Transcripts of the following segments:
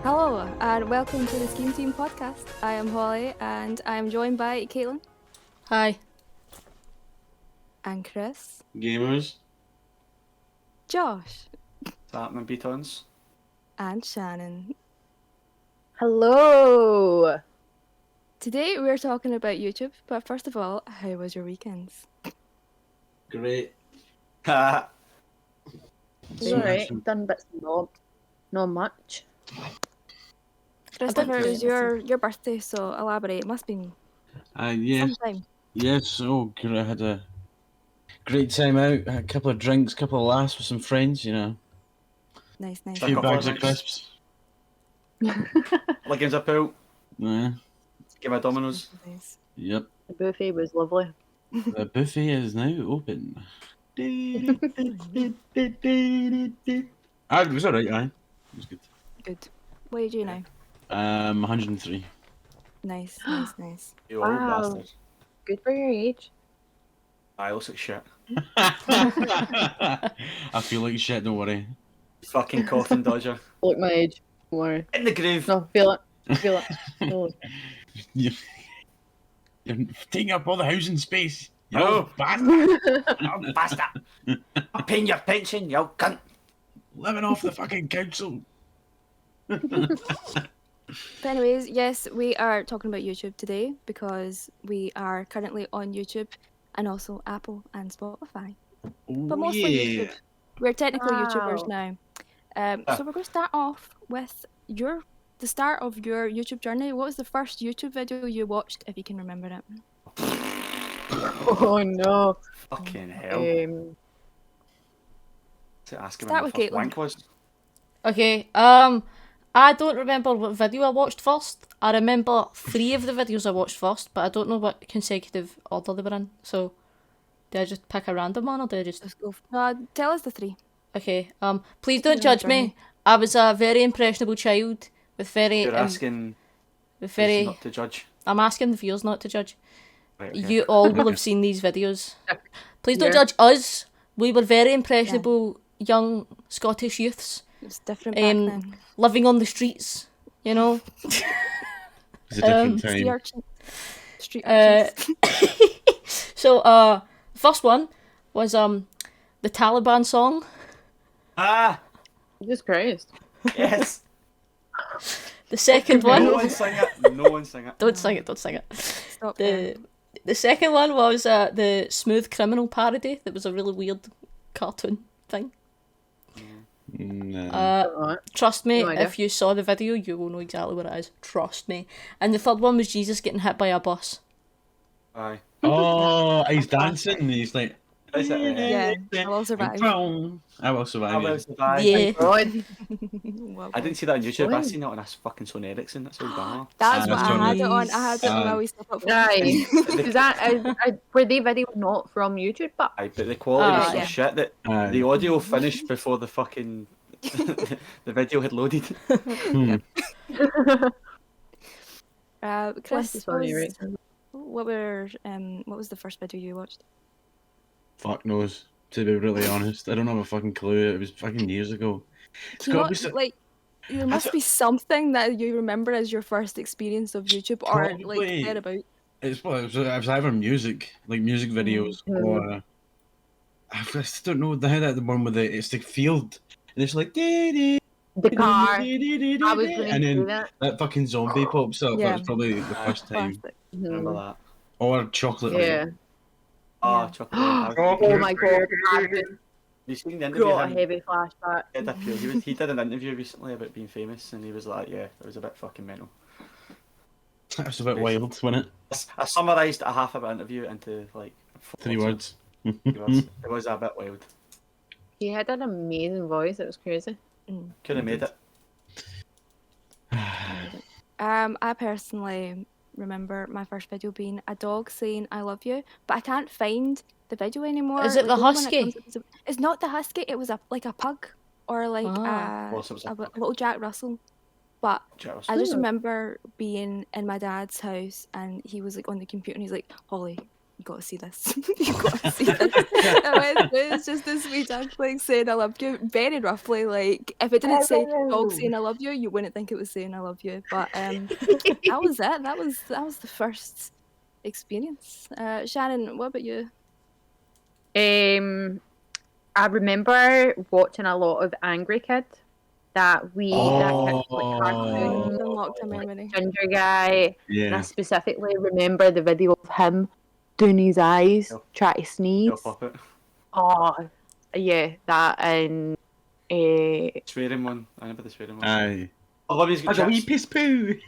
Hello, and welcome to the Scheme Team podcast. I am Holly, and I am joined by Caitlin. Hi. And Chris. Gamers. Josh. Tapman Beatons. And Shannon. Hello! Today we're talking about YouTube, but first of all, how was your weekends? Great. Alright, done bits and not much. Christopher, it was your birthday, so elaborate. It must be Yes. sometime. Yes. Oh, I had a great time out. Had a couple of drinks, couple of laughs with some friends. You know, Nice. a few couple bags of of crisps. Leggings up out, Yeah. give my Domino's. Nice. Yep. The buffet was lovely. The buffet is now open. It was alright. Aye. It was good. Good. What did you know? 103. Nice. You old Wow. bastard. Good for your age. I looks like shit. I feel like shit. Don't worry. Fucking coffin dodger. Look my age. Don't worry. In the grave. No, feel it. Feel it. Feel You're taking up all the housing space. You Oh. bastard. it. You bastard. I'm paying your pension, you cunt. Living off the fucking council. But anyways, yes, we are talking about YouTube today because we are currently on YouTube and also Apple and Spotify. But mostly YouTube. We're technically YouTubers now. So we're going to start off with the start of your YouTube journey. What was the first YouTube video you watched, if you can remember it? Oh no. Fucking hell. To ask him Start what with the first Caitlin. wank was. Okay, I don't remember what video I watched first. I remember 3 of the videos I watched first, but I don't know what consecutive order they were in. So, did I just pick a random one, or did I just... Let's go. Tell us the 3. Okay, please don't judge me. I was a very impressionable child with very... You're asking with us very... not to judge. I'm asking the viewers not to judge. Right, okay. You all will have seen these videos. Please don't Yeah. judge us. We were very impressionable young Scottish youths. It's different back Um, then. Living on the streets, you know. It's a different Sea time. urchin. Street urchins. So, first one was the Taliban song. Ah! Jesus Christ. Yes! The second No one, one sing it. No one sing it. don't sing it. Stop there. The second one was the Smooth Criminal parody. That was a really weird cartoon thing. No. Alright. Trust me, No idea. if you saw the video, you will know exactly what it is. Trust me. And the third one was Jesus getting hit by a bus. Aye. Oh, he's dancing. And he's like, Is it there? Yeah, I will survive. I will survive. I will yeah. survive. Yeah. God. Well, I didn't see that on YouTube. I What? seen it on a fucking Sony Ericsson. That's all bad. That's what that's I had it on. nice. I had it on a wee step up. Right. Is that were they videos not from YouTube? But Aye, but the quality was so yeah. shit that Aye. the audio finished before the fucking the video had loaded. Chris, is funny, right? what was the first video you watched? Fuck knows. To be really honest, I don't have a fucking clue. It was fucking years ago. It's Do you know gotta be what, so- like, there must be something that you remember as your first experience of YouTube, or like Probably. thereabout. It was either music, like music videos, or I just don't know how that the one with it's the field, and it's like the car. I was going and to do then that. that fucking zombie pops up. Yeah. That was probably the first time. Classic. Remember Mhm. that? Or chocolate. Yeah. Oh, chocolate. Oh my God. You seen the interview? Got a Him? heavy flashback. He did an interview recently about being famous, and he was like, "Yeah, it was a bit fucking mental." That was a bit wild, wasn't it? I summarised a half of an interview into like 3 words. It was a bit wild. He had an amazing voice. It was crazy. Could have made it. I personally remember my first video being a dog saying "I love you," but I can't find the video anymore. Is it the only when husky? comes up- It's not the husky. It was like a pug or like Ah. Well, so it was a pug. little Jack Russell. But Cheers. I just remember being in my dad's house and he was like on the computer and he's like, "Holly, you gotta see this. You gotta see this. It's just this wee duckling saying I love you very roughly. Like if it didn't say dog saying I love you wouldn't think it was saying I love you. But that was it. That was the first experience. Shannon, what about you? I remember watching a lot of Angry Kid. That kid like cartoon Unlocked a memory. ginger guy. And I Yeah. specifically remember the video of him doing his eyes, Yep. try to sneeze. Your puppet. Oh, yeah, that and Swearing one. I remember the swearing one. Aye. I love his I got wee chips. piss poo.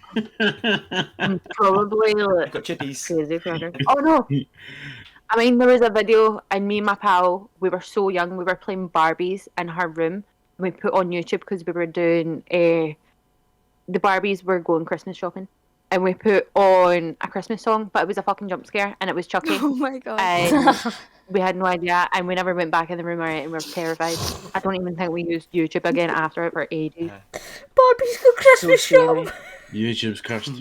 I'm probably I like got chippies. crazy for her. Oh no! I mean, there was a video, and me and my pal, we were so young, we were playing Barbies in her room, and we put on YouTube because we were doing the Barbies were going Christmas shopping, and we put on a Christmas song, but it was a fucking jump scare, and it was Chucky. Oh my god. And we had no idea, and we never went back in the room, and we were terrified. I don't even think we used YouTube again after it for ages. Barbie's got Christmas scary. shop. YouTube's cursed.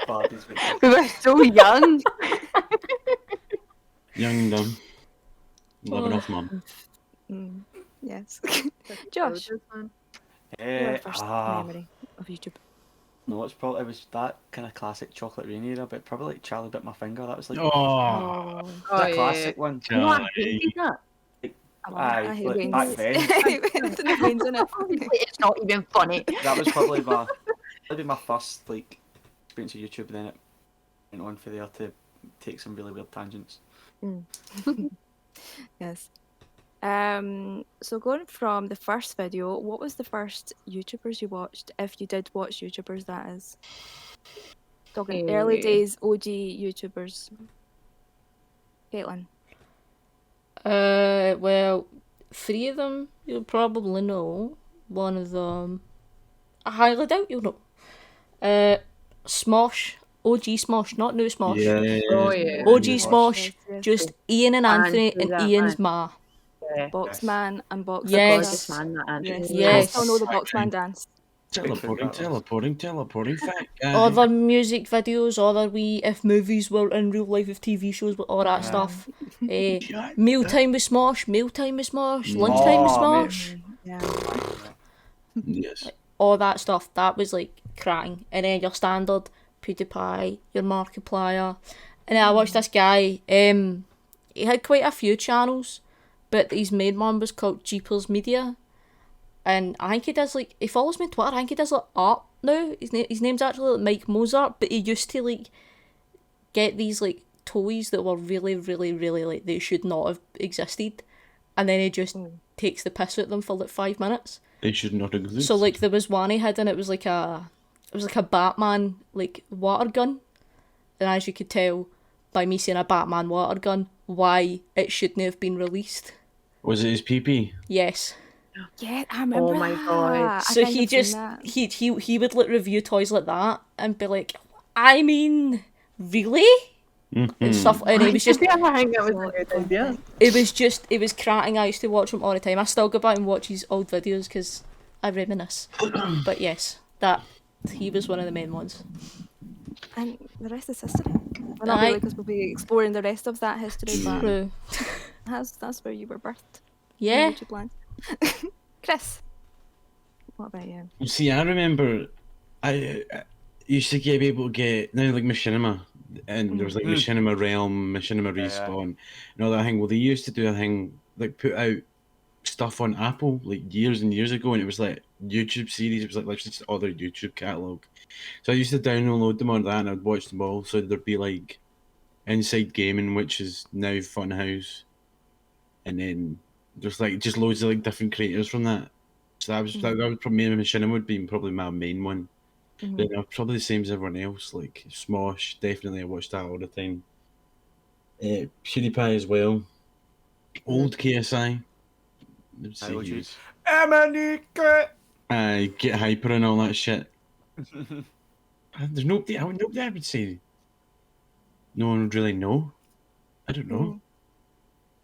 Barbies. We were so young. Young and dumb. Living off mum. Yes. Josh, your first memory of YouTube. No, it was that kind of classic Chocolate Rain era, but probably like Charlie Bit My Finger. That was like Oh, that classic one. You know, I hated that. Aye, hate like, wings. back then. I hate wings and the wings in it. It's not even funny. That was probably my first like experience of YouTube. Then it went on for there to take some really weird tangents. Yes. So going from the first video, what was the first YouTubers you watched? If you did watch YouTubers, that is. Talking early days OG YouTubers. Caitlin. Well, 3 of them you'll probably know. One of them, I highly doubt you'll know. Smosh, OG Smosh, not new Smosh. yeah. Oh, yeah. OG Yeah. Smosh, Yes. just Ian and Anthony do and that, Ian's man. ma. Yeah. Boxman and Box. Yes. Gorgeous man, that Andrew. Yes. Yes. I still know the Boxman dance. Teleporting, fat guy. Other music videos, other wee if movies were in real life, if TV shows, all that stuff. Mealtime with Smosh, lunchtime with Smosh, Yeah. Yes. all that stuff. That was like cracking. And then your standard PewDiePie, your Markiplier. And then I watched this guy, he had quite a few channels, but his main one was called Jeepers Media. And I think he does like, he follows me on Twitter, I think he does like art now. His name's actually like Mike Mozart, but he used to like get these like toys that were really, really, really like they should not have existed. And then he just takes the piss at them for like 5 minutes. They should not exist. So like there was one he had and it was like a Batman like water gun. And as you could tell by me saying a Batman water gun, why it shouldn't have been released. Was it his PP? Yes. Yeah, I remember. Oh my God. that. I So think he I've seen just that. he would like review toys like that and be like, I mean, really? And stuff, and it was just I think that was a good idea. it was cracking. I used to watch him all the time. I still go back and watch his old videos because I reminisce. But yes, that he was one of the main ones. And the rest is history. Well, not really, because we'll be exploring the rest of that history, but True. that's where you were birthed. Yeah. In YouTube land. Chris, what about you? See, I remember I used to be able to get now like Machinima, and there was like Machinima Realm, Machinima Respawn, and all that thing. Well, they used to do a thing like put out stuff on Apple like years and years ago, and it was like YouTube series. It was like literally just other YouTube catalog. So I used to download them on that, and I'd watch them all. So there'd be like Inside Gaming, which is now Funhouse, and then there's like just loads of like different creators from that. So that was probably Machinima would be probably my main one. Then probably the same as everyone else. Like Smosh, definitely I watched that all the time. PewDiePie as well. Old KSI. Let's see who's- Get Hyper and all that shit. There's nobody I would say. No one would really know. I don't know.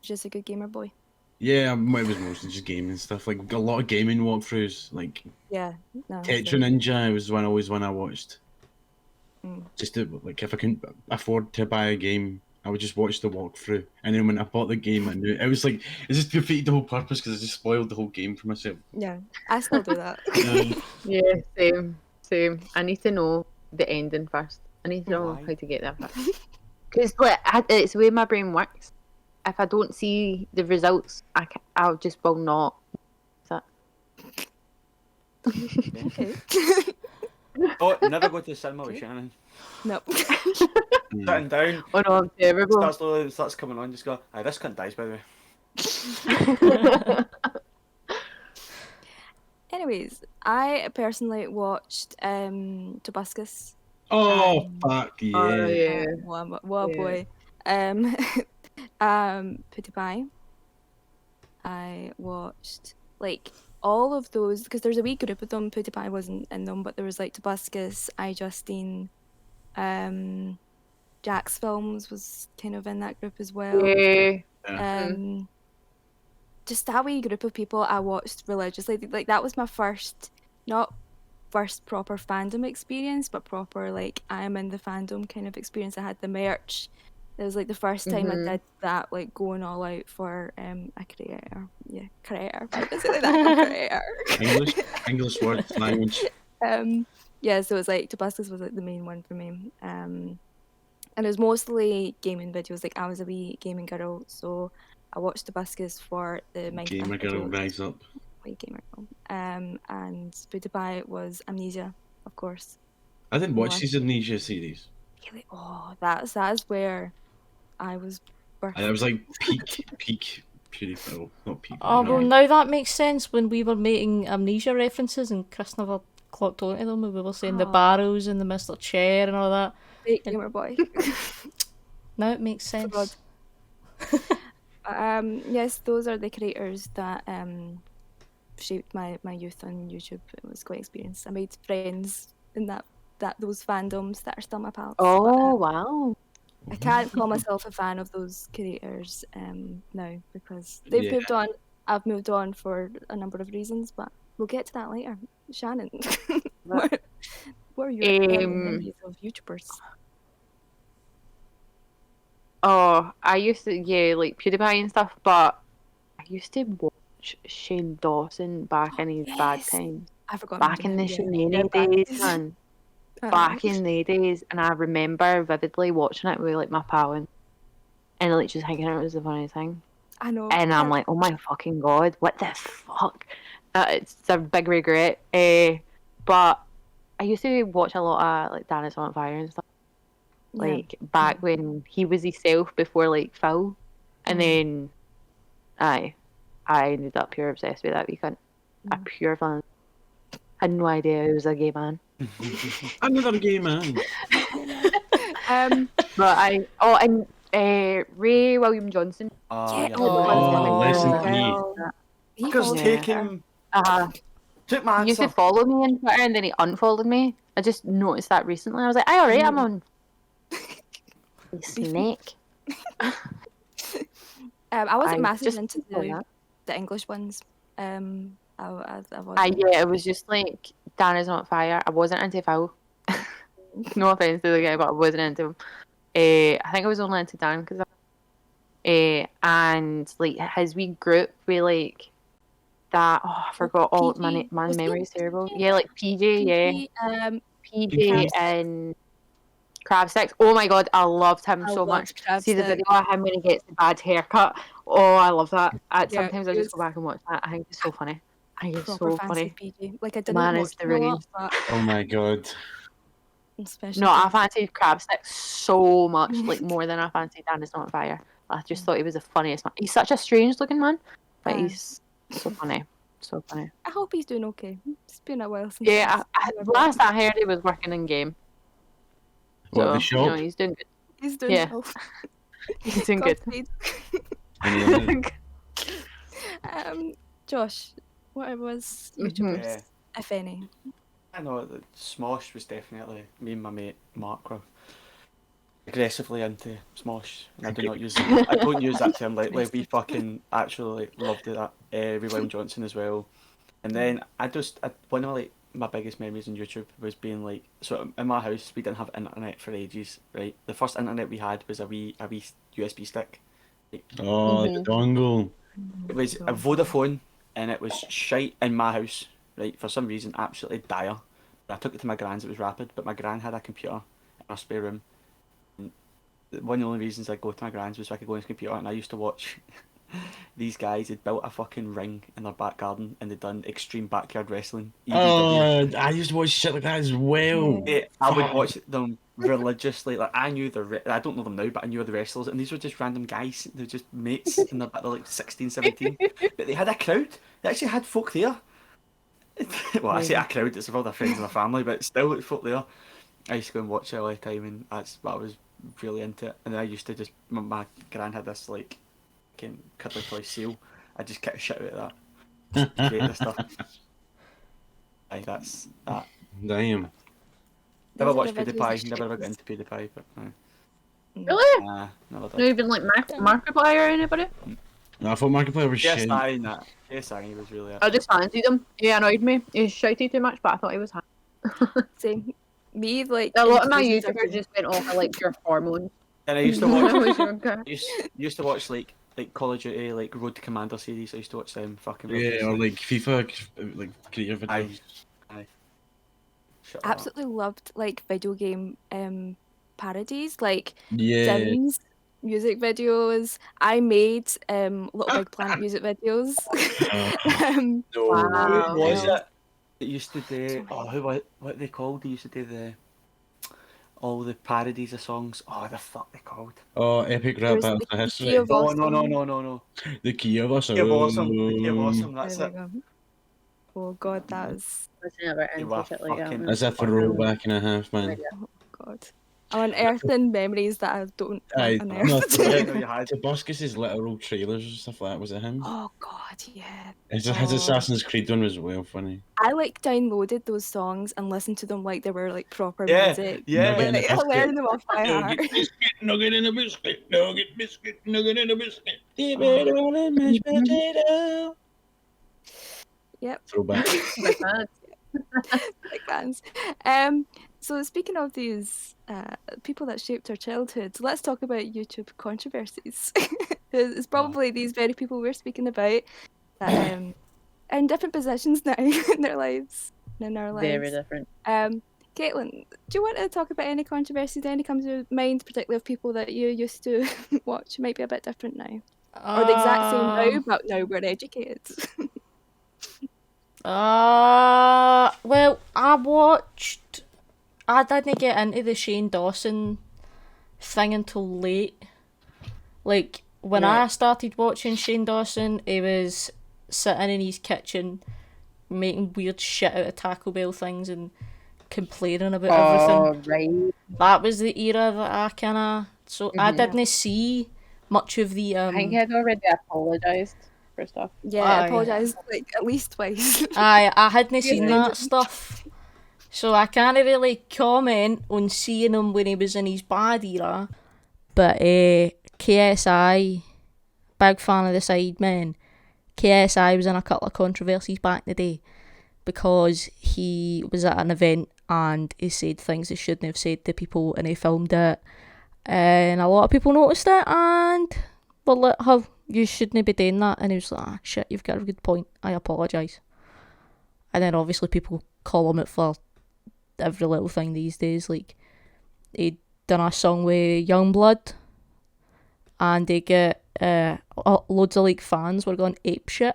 Just a good gamer boy. Yeah, it was mostly just gaming stuff. Like a lot of gaming walkthroughs. Like Yeah. No, Tetra Ninja was always one I watched. Just to, like if I couldn't afford to buy a game, I would just watch the walkthrough, and then when I bought the game, I knew it was like it just defeated the whole purpose because I just spoiled the whole game for myself. Yeah, I still do that. Yeah, same. I need to know the ending first. I need to know Why? how to get there first. Because like, it's the way my brain works. If I don't see the results, I'll just will not. Okay. Oh, never go to the cinema with Shannon. No. Sitting down, Oh no, I'm terrible. starts coming on, just go, aye, this cunt dies, by the way. Anyways, I personally watched Tobuscus. Oh fuck yeah! Oh yeah. What a Yeah. boy. PewDiePie. I watched like all of those because there's a wee group of them. PewDiePie wasn't in them, but there was like Tobuscus, iJustine, Jack's Films was kind of in that group as well. Yeah. Just that wee group of people I watched religiously. Like that was my not first proper fandom experience, but proper like I am in the fandom kind of experience. I had the merch. It was like the first time I did that, like going all out for a creator. Yeah, creator. Basically that creator. English word language. Yeah, so it was like Tobuscus was like the main one for me. And it was mostly gaming videos. Like I was a wee gaming girl, so I watched Tobuscus for the Minecraft Gamer girl, videos. rise up. Wee gamer girl. And PewDiePie was Amnesia, of course. I didn't watch What? these Amnesia series. Really? Oh, that is where I was birthed. I was like peak PewDiePie, well, not peak. Oh, you know. well, now that makes sense when we were making Amnesia references and Chris never clocked onto them. We were saying the Aw. barrels and the Mr. Chair and all that. Fake gamer boy. Now it makes sense. God. Yes, those are the creators that shaped my youth on YouTube. It was quite an experience. I made friends in those fandoms that are still my pals. But, Oh wow. I can't call myself a fan of those creators now because they've moved on. I've moved on for a number of reasons, but we'll get to that later. Shannon, what are your early memories of YouTubers? Oh, I used to like PewDiePie and stuff, but I used to watch Shane Dawson back in his bad Yes. times. I forgot. Back in the Shannon days, man. Back in the days, and I remember vividly watching it with like my pal and like just thinking it was the funniest thing. I know. And I'm like, oh my fucking god, what the fuck? It's a big regret. But I used to watch a lot of like Dan is on Fire and stuff. Like back when he was himself before like Phil, and then I ended up pure obsessed with that weekend. A pure fan. Had no idea he was a gay man. Another gay man. But and Ray William Johnson. Oh, listen, He Because followed take me. him. Took He my used to answer. follow me on Twitter and then he unfollowed me. I just noticed that recently. I was like, "Aye, alright, I'm on." You snake. I wasn't I massive just into saw that. the English ones. I was. Yeah, it was just like Dan is on fire. I wasn't into Phil. No offense to the guy, but I wasn't into him. I think I was only into Dan because and like his wee group with like that. Oh, I forgot all PG. my Was he- memory is terrible. Yeah, like PJ, yeah, PJ and Crab Sticks. Oh my god, I loved him so much. See the video of him when he gets the bad haircut. Oh, I love that. Sometimes I just go back and watch that. I think it's so funny. I think it's proper so fancy funny. PG. Like I didn't Man watch is the him a lot, rage. but Oh my god. especially No, I fancied Crab Sticks so much, like more than I fancied Dan is Not on Fire. I just thought he was the funniest man. He's such a strange looking man, but he's so funny. So funny. I hope he's doing okay. It's been a while since. Yeah, last I heard he was working in game. What, So, the shop? you know, he's doing good. he's doing Yeah. well. He's doing good. Godspeed. Josh, what was YouTubers, Yeah. if any? I know that Smosh was definitely me and my mate Mark were aggressively into Smosh. And I do not use I don't use that term lightly. We fucking actually loved it. That with William Johnson as well. And then I one of my like my biggest memories on YouTube was being like, so in my house we didn't have internet for ages, right? The first internet we had was a wee USB stick. Oh, the dongle. It was a Vodafone, and it was shite in my house, right? For some reason, absolutely dire. I took it to my gran's. It was rapid, but my gran had a computer in our spare room. And one of the only reasons I'd go to my gran's was so I could go on his computer, and I used to watch these guys had built a fucking ring in their back garden, and they'd done extreme backyard wrestling. EBW. Oh, I used to watch shit like that as well. Yeah, I would watch them religiously. Like I knew I don't know them now, but I knew the wrestlers, and these were just random guys. They were just mates, and they're like 16, 17. But they had a crowd. They actually had folk there. Well, I say a crowd. It's of all their friends and their family, but still, it's folk there. I used to go and watch it all the time, and that's what I was really into it. And then I used to just my gran had this like cuddly toy seal. I just kick a shit out of that. Create this stuff. Aye, that's that. Damn. Never Those are watched the videos PewDiePie. that Never ever shaped got us. into PewDiePie, but Really? nah, never did. Not even like Markiplier or anybody? No, I thought Markiplier was shit. KSI, nah. KSI was really it. I just fancied him. He annoyed me. He shouted too much, but I thought he was handsome. Same. Me, like A lot of my in 2013 YouTubers just went off of like your hormones. And I used to watch. Always okay. used to watch like Call of Duty, like Road to Commander series. I used to watch them fucking. Yeah, or like FIFA, like creative Aye. videos. Aye. Shut up. absolutely loved like video game parodies, like Yeah. Sims music videos. I made Little Big Planet music videos. No. Wow. Who was Yeah. it? It used to do. Oh, what are they called? They used to do all the parodies of songs. Oh, the fuck they called? Oh, epic rap There's battle the of history. Key of No, Awesome. no. The key of awesome. Key of Awesome. The Key of Awesome. That's There it. we go. Oh god, that was Listen about You into are shit like that. fucking- As a throwback and a half, man. god. I'm unearthing memories that I don't Aye, want no, unearthed. I didn't know you had. Tobuscus's literal trailers and stuff like that, was it him? Oh god, yeah. His Oh. Assassin's Creed one was well funny. I like downloaded those songs and listened to them like they were like proper Yeah, music. yeah. Nugget in a Like, I biscuit. learned them off by heart. Nugget biscuit, nugget in a biscuit, nugget biscuit, nugget in a biscuit. Dip it all in mashed potato. Yep. Throwback. Big fans. So speaking of these people that shaped our childhoods, let's talk about YouTube controversies. It's probably these very people we're speaking about that are in different positions now in their lives, in our lives. Very different. Caitlin, do you want to talk about any controversies? Any comes to mind, particularly of people that you used to watch? Might be a bit different now, or the exact same now, but now we're educated. Well, I didn't get into the Shane Dawson thing until late. Like, when I started watching Shane Dawson, he was sitting in his kitchen making weird shit out of Taco Bell things and complaining about everything. Right. That was the era that I kinda... So I didn't see much of the... I think I'd already apologised for stuff. Yeah, Aye. I apologise like at least twice. I hadn't seen Yeah. that stuff. So I can't really comment on seeing him when he was in his bad era. But KSI, big fan of the Sidemen. KSI was in a couple of controversies back in the day because he was at an event and he said things he shouldn't have said to people and he filmed it. And a lot of people noticed it and were like, oh, you shouldn't be doing that. And he was like, ah, shit, you've got a good point. I apologise. And then obviously people call him it for every little thing these days. Like, he'd done a song with Youngblood and they get loads of like fans were going apeshit.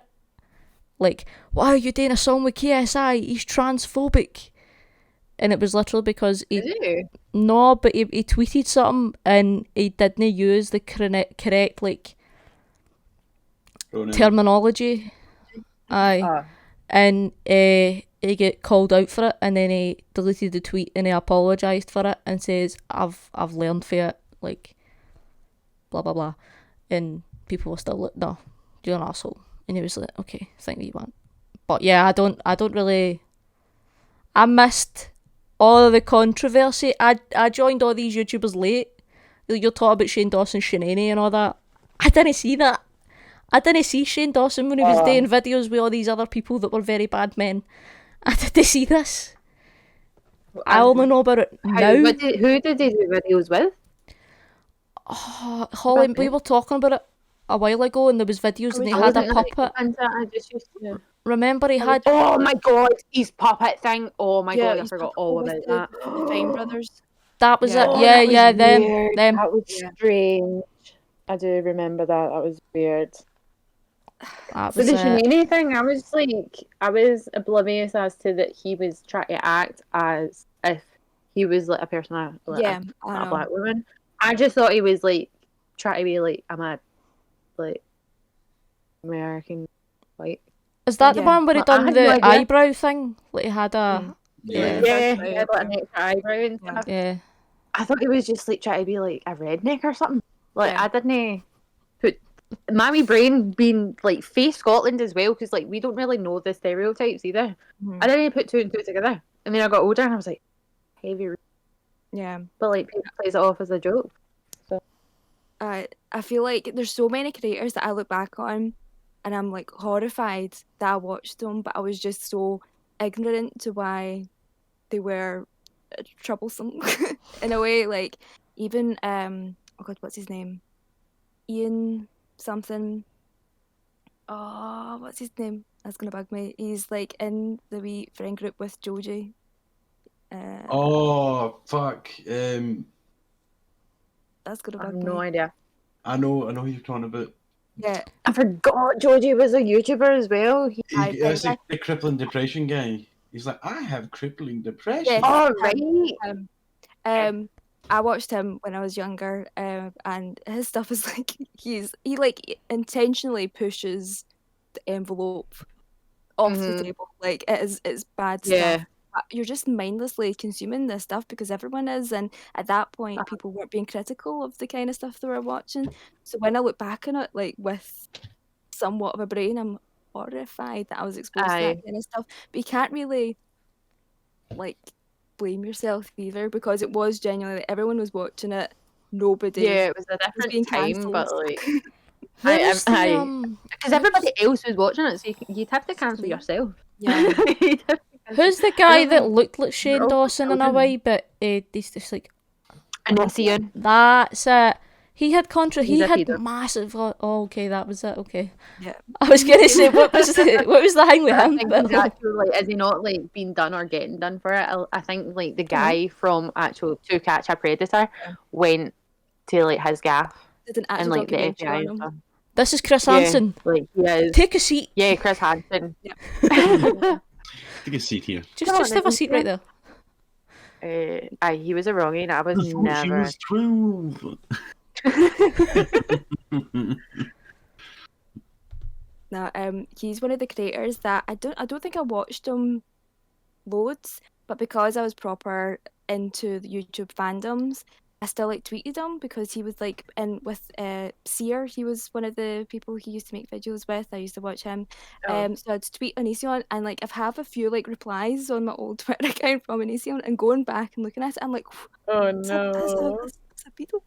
Like, why are you doing a song with KSI? He's transphobic. And it was literally because he tweeted something and he didn't use the correct like terminology. Aye. And he get called out for it, and then he deleted the tweet and he apologised for it and says, I've learned for it, like, blah blah blah. And people were still like, no, you're an arsehole. And he was like, okay, think what you want. But yeah, I don't really, I missed all of the controversy. I joined all these YouTubers late. You're talking about Shane Dawson, Shenaney and all that. I didn't see that. I didn't see Shane Dawson when he was doing videos with all these other people that were very bad men. I didn't see this. I only know about it now. Who did he do videos with? Oh, Holly, we were talking about it a while ago, and there was videos, and he I had a wasn't really puppet. into it, I just used to... Remember, he had. Oh my god, his puppet thing. Oh my god, I he's forgot probably all with about the that. Fine Brothers. That was Yeah. it. Oh, Yeah, that was yeah, them, weird. them. That was Yeah. strange. I do remember that. That was weird. That But was the it. Shimini thing, I was oblivious as to that he was trying to act as if he was like a person, like Yeah, a I know. black woman. I just thought he was like trying to be like, I'm a like American white. Is that the Yeah. one where he Well, I done had no the idea. eyebrow thing? Like he had a. Yeah. Yeah, that's he right, had like yeah. an extra eyebrow and Yeah. stuff. Yeah. I thought he was just like trying to be like a redneck or something. Like Yeah. I didn't put my wee brain being like face Scotland as well, because like we don't really know the stereotypes either. Mhm. I didn't put two and two together, and then I got older and I was like, heavy. Yeah. But like people plays it off as a joke. I feel like there's so many creators that I look back on and I'm like horrified that I watched them, but I was just so ignorant to why they were troublesome in a way. Like even oh god, what's his name? Ian something. Oh, what's his name? That's gonna bug me. He's like in the wee friend group with Joji. Oh fuck! That's gonna I have bug no me. idea. I know who you're talking about. Yeah, I forgot Georgie was a YouTuber as well. That's the crippling depression guy. He's like, I have crippling depression. Yes. Oh right. I watched him when I was younger, and his stuff is like he like intentionally pushes the envelope off the Mhm. table. Like it's bad Yeah. stuff. But you're just mindlessly consuming this stuff because everyone is, and at that point, people weren't being critical of the kind of stuff they were watching. So when I look back on it, like with somewhat of a brain, I'm horrified that I was exposed to that Aye. kind of stuff. But you can't really like blame yourself either because it was genuinely everyone was watching it. Nobody Yeah, it was a was being different time, but cancelled. like Where's the because everybody else was watching it, so you'd have to cancel Yeah. yourself. Yeah. You'd have to cancel- Who's the guy that know. looked like Shane all Dawson in a children. way, but he's just like And that's Ian. that's it. He had He's he a had pedo. massive. Oh, okay, that was it. Okay, Yeah. I was gonna say what was the thing with I him? think but- he's actually like, is he not like being done or getting done for it? I think like the guy from actual To Catch a Predator went to like his gaff Did an and actual like the documentary FBI on and him. stuff. This is Chris Yeah, Hansen. like he is. Take a seat. Yeah, Chris Hansen. Take a seat here. Just Come on, have a isn't seat he? right there. Aye, he was a wrongie. And I was She never. was 12. Now, he's one of the creators that I don't think I watched him loads, but because I was proper into the YouTube fandoms, I still like tweeted him because he was like in with Seer. He was one of the people he used to make videos with. I used to watch him. Oh. So I'd tweet Onision and like I've have a few like replies on my old Twitter account from Onision and going back and looking at it, I'm like, Oh that's a pedo.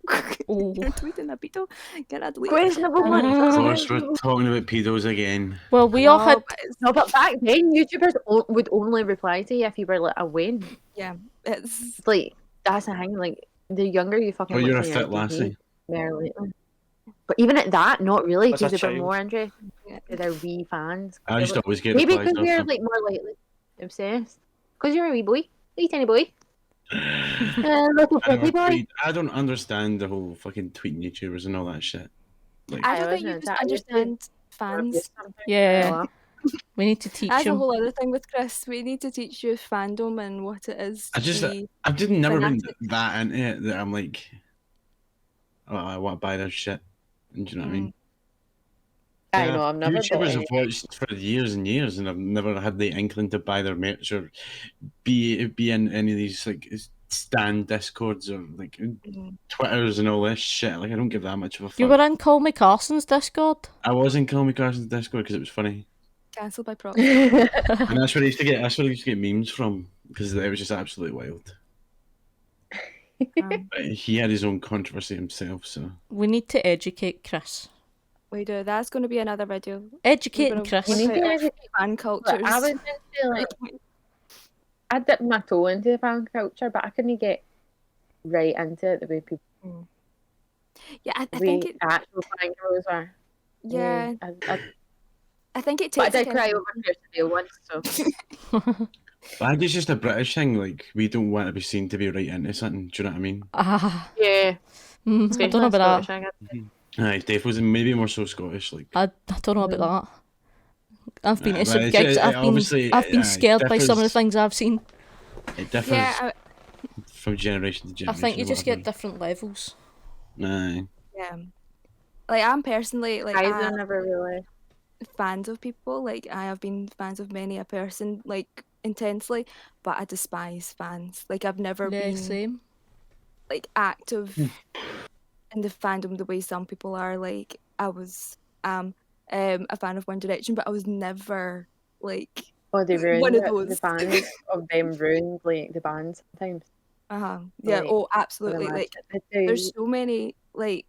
Oh. You're tweeting a pedo. Get that deleted. Questionable Uh, one. Of course, we're talking about pedos again. Well, we all had. But it's, No, but back then, YouTubers would only reply to you if you were like a win. yeah, it's Like that's the thing. Like the younger you fucking. Oh, look you're a when fit a lassie. More lately. But even at that, not really, As a because they were child. more interested in their wee fans. I used to always get Maybe replies because you're after. like more likely obsessed. Because you're a wee boy, wee tiny boy, little I pretty boy. don't understand the whole fucking tweeting YouTubers and all that shit. Like, I I don't think you wasn't just that- I used to- understand fans. Yeah, we need to teach That's a him. whole other thing with Chris. We need to teach you fandom and what it is. I To just be... I've just never been fanatic. that into it that I'm like, oh, I want to buy their shit. Do you know what I mean? I Yeah, know. I've never. YouTubers bought have watched for years and years, and I've never had the inkling to buy their merch or be in any of these like stand discords or like Twitters and all this shit. Like I don't give that much of a fuck. You were in Call Me Carson's Discord. I was in Call Me Carson's Discord because it was funny, Cancelled by proxy. any. and that's where I used to get. That's where I used to get memes from because it was just absolutely wild. But he had his own controversy himself, so We need to educate Chris. We do. That's going to be another video. Educating gonna- Chris. We need to Like, educate- Fan But cultures. I was into like I dipped my toe into the fan culture, but I couldn't get right into it the way people, Yeah, I the think way it. actual fangirls are. Yeah, I I think it but I takes a did kind cry of. over Kirsten Bale once, so. But I think it's just a British thing. Like we don't want to be seen to be right into something. Do you know what I mean? Yeah, I especially don't know about Scottish, that. I guess. Aye, Dave was maybe more so Scottish. Like, I don't know about that. I've been to but some gigs. it obviously I've been it scared by some of the differs. things I've seen. It differs Yeah, from generation to I think generation. you Or just whatever. get different levels. Aye. yeah. Like I'm personally like I never really. fans of people. Like I have been fans of many a person like intensely, but I despise fans. Like I've never Yeah, been same. like active in the fandom the way some people are. Like I was a fan of One Direction, but I was never like Oh, they one ruined of it. those. The fans of them ruined like the band sometimes. Yeah, Like, oh for the absolutely. match. Like there's so many like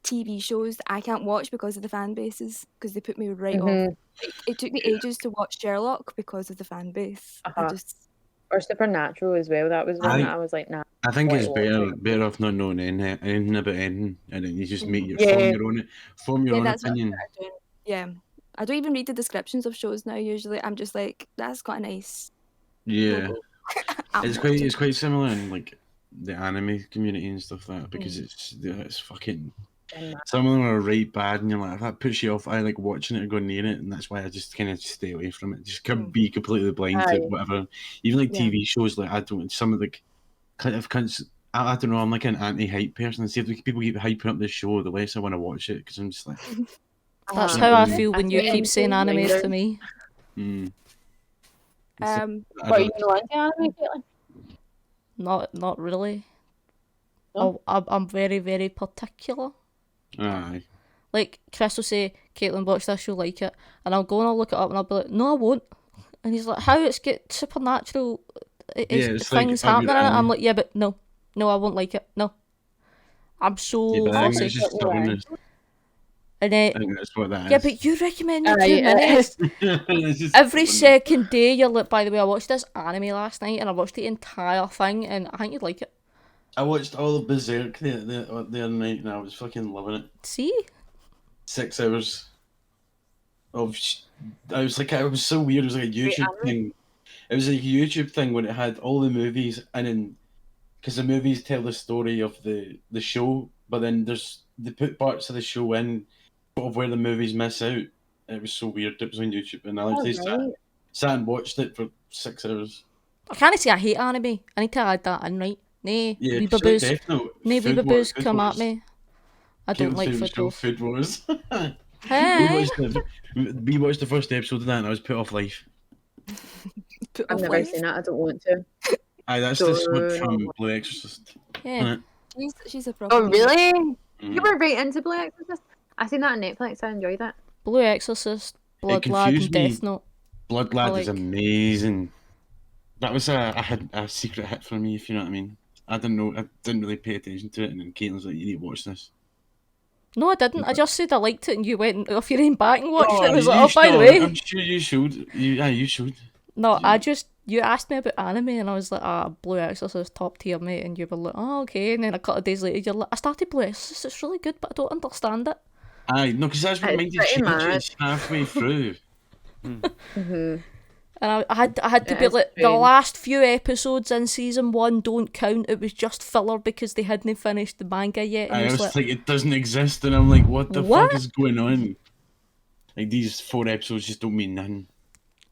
TV shows that I can't watch because of the fan bases because they put me right off. Mhm. Like, it took me ages to watch Sherlock because of the fan base. I just Or Supernatural as well. That was one that I I was like, nah. I think I it's want to watch better off not knowing anything about anything, and then you just make your Yeah. form your yeah, own that's what I opinion. started doing. Yeah, I don't even read the descriptions of shows now. Usually, I'm just like, that's got a nice Yeah, logo. I'm watching. it's quite similar in like the anime community and stuff like that because Mm. it's fucking. And Some of them are right bad, and you're like, if that puts you off, I like watching it or going near it, and that's why I just kind of stay away from it. Just could be completely blind to Aye. whatever. Even like Yeah. TV shows, like I don't. Some of the kind of cunts. I don't know. I'm like an anti-hype person. See if people keep hyping up this show, the less I want to watch it because I'm just like, That's Yeah, how I mm. feel when you keep saying animes to me. mm. What are you going to anime, Caitlin? Not really. No? I'm very, very particular. Aye. Like, Chris will say, Caitlin, watch this, you'll like it. And I'll go and I'll look it up and I'll be like, no, I won't. And he's like, how? It's get supernatural It's like things a good happening in it. I'm anime. like, yeah, but no, I won't like it. No. I'm so Yeah, but I think fussy. it's just stubbornness. And then, I think that's what that is. yeah, but you recommend me Aye, 2 minutes. It's just Every stubbornness. second day, you're like, by the way, I watched this anime last night and I watched the entire thing and I think you'd like it. I watched all of Berserk the other night and I was fucking loving it. See? 6 hours of. I was like, it was so weird. It was like a YouTube thing. It was like a YouTube thing when it had all the movies and then because the movies tell the story of the show, but then they put parts of the show in of where the movies miss out. It was so weird. It was on YouTube, and I literally sat and watched it for 6 hours. I can't say I hate anime. I need to add that in, right? Nay, Yeah, weebaboos. Nay, weebaboos come at Wars. me. I don't like food wars. Food Wars. Hey? We watched the first episode of that, and I was put off life. I've never seen it. I don't want to. Aye, that's the sword from Blue Exorcist. Yeah. She's a proper. Oh, really? Mm. You were right into Blue Exorcist? I seen that on Netflix. I enjoyed it. Blue Exorcist, Blood Lad, and confused me. Death Note. Blood Lad is like- amazing. That was a secret hit for me, if you know what I mean. I didn't know. I didn't really pay attention to it, and then Caitlin's like, "You need to watch this." No, I didn't. I just said I liked it, and you went off your own back and watched it. I was you like, oh, by the should. way. I'm sure you should. You should. No, you asked me about anime, and I was like, Blue Exorcist, top tier, mate. And you were like, oh, okay. And then a couple of days later, you're like, I started Blue Exorcist, it's really good, but I don't understand it. Aye, no, because that's what It's made you pretty change mad. it halfway through. And I had to It be is like, the strange. last few episodes in season 1 don't count. It was just filler because they hadn't finished the manga yet. And I it was was like, it doesn't exist, and I'm like, what the What? fuck is going on? Like, these 4 episodes just don't mean nothing.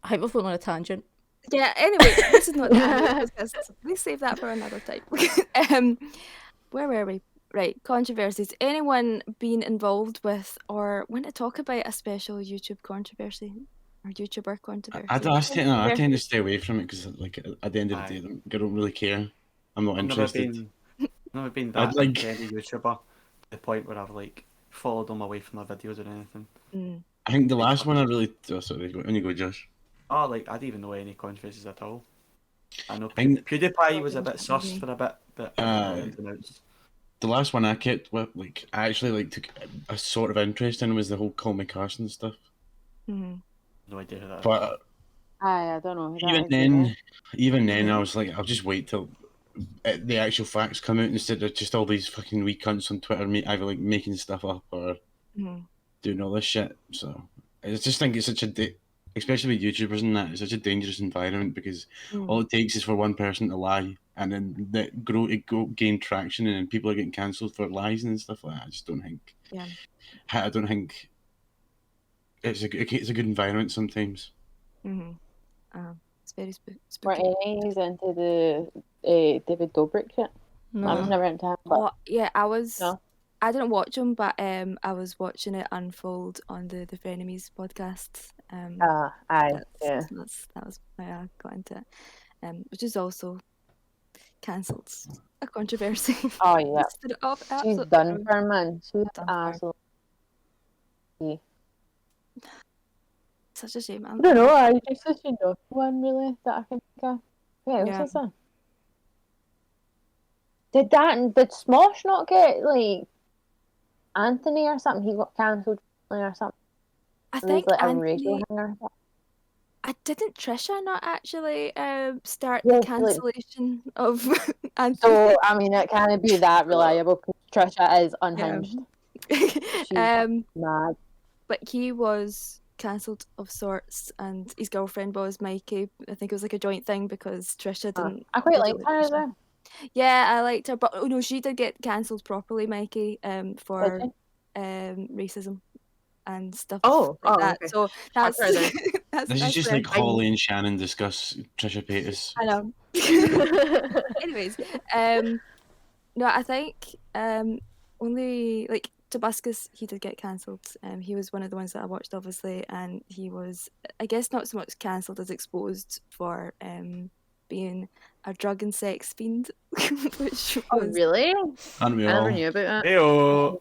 I think we've went on a tangent. Yeah. Anyway, this is not the anime podcast. Let's save that for another time. Where were we? Right, controversies. Anyone been involved with or want to talk about a special YouTube controversy or YouTuber controversy? I tend to stay away from it because, like, at the end of the day, I don't really care. I'm not interested. Never been I'd that like- into any YouTuber to the point where I've like followed them away from their videos or anything. I think the last one I really. Oh, sorry, on you go, Josh. Oh, like I didn't even know any controversies at all. I know think- PewDiePie was a bit sus for a bit, but The last one I kept with, like, I actually like took a sort of interest in was the whole Call Me Carson stuff. Mm-hmm. no idea who that is. But I don't know. Who Even that is either. even then, I was like, I'll just wait till the actual facts come out instead of just all these fucking wee cunts on Twitter, either like making stuff up or Mhm. doing all this shit. So I just think it's such a, especially with YouTubers and that, it's such a dangerous environment because all it takes is for one person to lie, and then gain traction, and then people are getting cancelled for lies and stuff like that. I just don't think. Yeah. I don't think it's a good environment sometimes. Mm-hmm. It's very Were spooky. any into the David Dobrik shit? I was No. never into him, but Oh, yeah, no. I didn't watch them, but I was watching it unfold on the Frenemies podcast. Aye, yeah. That was how I got into it. Which is also cancelled. A controversy. Oh yeah, Listed it off she's absolutely done wrong. for man. She's Done for her. absolutely. Such a shame. I don't know. I just wish you know one really that I can think of. Yeah, Yeah. what's that? Did Smosh not get like Anthony or something? He got cancelled or something. I There was think like a Anthony. racial thing or something. Didn't Trisha not actually start Yeah, the like- cancellation of Anthony? So I mean, it can't be that reliable because Trisha is unhinged. She's mad. But he was cancelled of sorts, and his girlfriend was Mikey. I think it was like a joint thing because Trisha didn't. I quite didn't liked her as Trisha. well. Yeah, I liked her, but oh no, she did get cancelled properly, Mikey, for Did she? racism and stuff Oh, like oh, that. okay. So that's her then. that's This is that's just fair. like Holly and Shannon discuss Trisha Paytas. I know. Anyways, no, I think only like Tobuscus, he did get cancelled. He was one of the ones that I watched, obviously, and he was, I guess, not so much cancelled as exposed for being a drug and sex fiend, which Oh, was really? Aren't we I never all? knew about that. Heyo.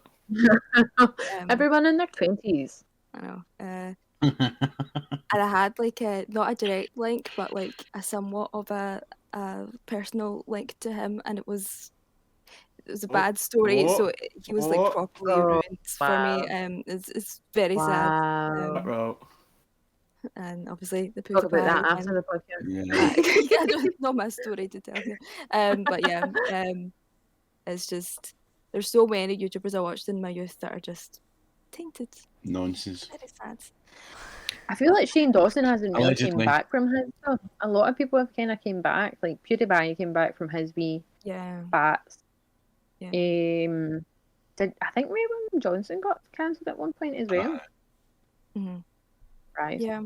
Everyone in their 20s. I know. And I had like not a direct link, but like a somewhat of a personal link to him, and it was a bad story. oh, So he was like oh, properly oh, ruined for me. wow. It's very sad. Wow. Bro. And obviously the Talk puka about that pie. after the podcast. Yeah. I don't know my story to tell you. But yeah, it's just there's so many YouTubers I watched in my youth that are just tainted. Nonsense. Very sad. I feel like Shane Dawson hasn't really came Allegedly. back from his stuff. A lot of people have kind of came back. Like PewDiePie came back from his wee Yeah. bats. Yeah. I think Raymond Johnson got cancelled at one point as well? Mhm. Right. Yeah.